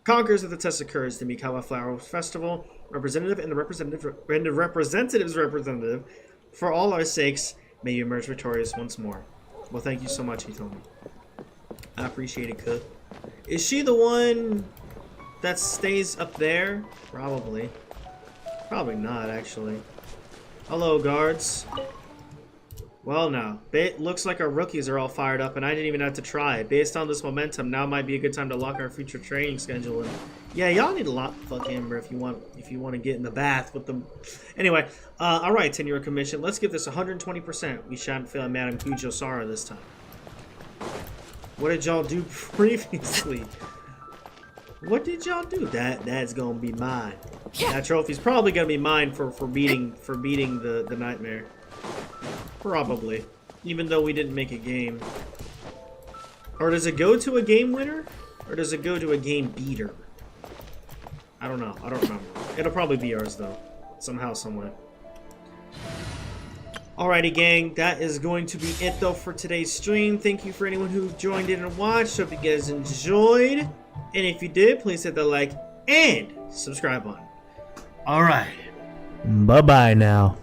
Conquerors of the test of courage, the Mikawa Flower Festival, representative and the representative's representative, for all our sakes, may you emerge victorious once more. Well, thank you so much, he told me. I appreciate it, Cook. Is she the one that stays up there? Probably. Probably not, actually. Hello, guards. Well, now, it looks like our rookies are all fired up, and I didn't even have to try. Based on this momentum, now might be a good time to lock our future training schedule. And yeah, y'all need to lock fuck Amber if you want to get in the bath with them. Anyway, all right, 10-year commission. Let's give this 120%. We shan't fail Madame Kujo-Sara this time. What did y'all do previously? What did y'all do? That's gonna be mine. Yeah. That trophy's probably gonna be mine for beating the nightmare. Probably. Even though we didn't make a game. Or does it go to a game winner? Or does it go to a game beater? I don't know. I don't remember. It'll probably be ours though. Somehow, someway. Alrighty, gang. That is going to be it though for today's stream. Thank you for anyone who joined in and watched. Hope you guys enjoyed. And if you did, please hit the like and subscribe button. Alright. Bye-bye now.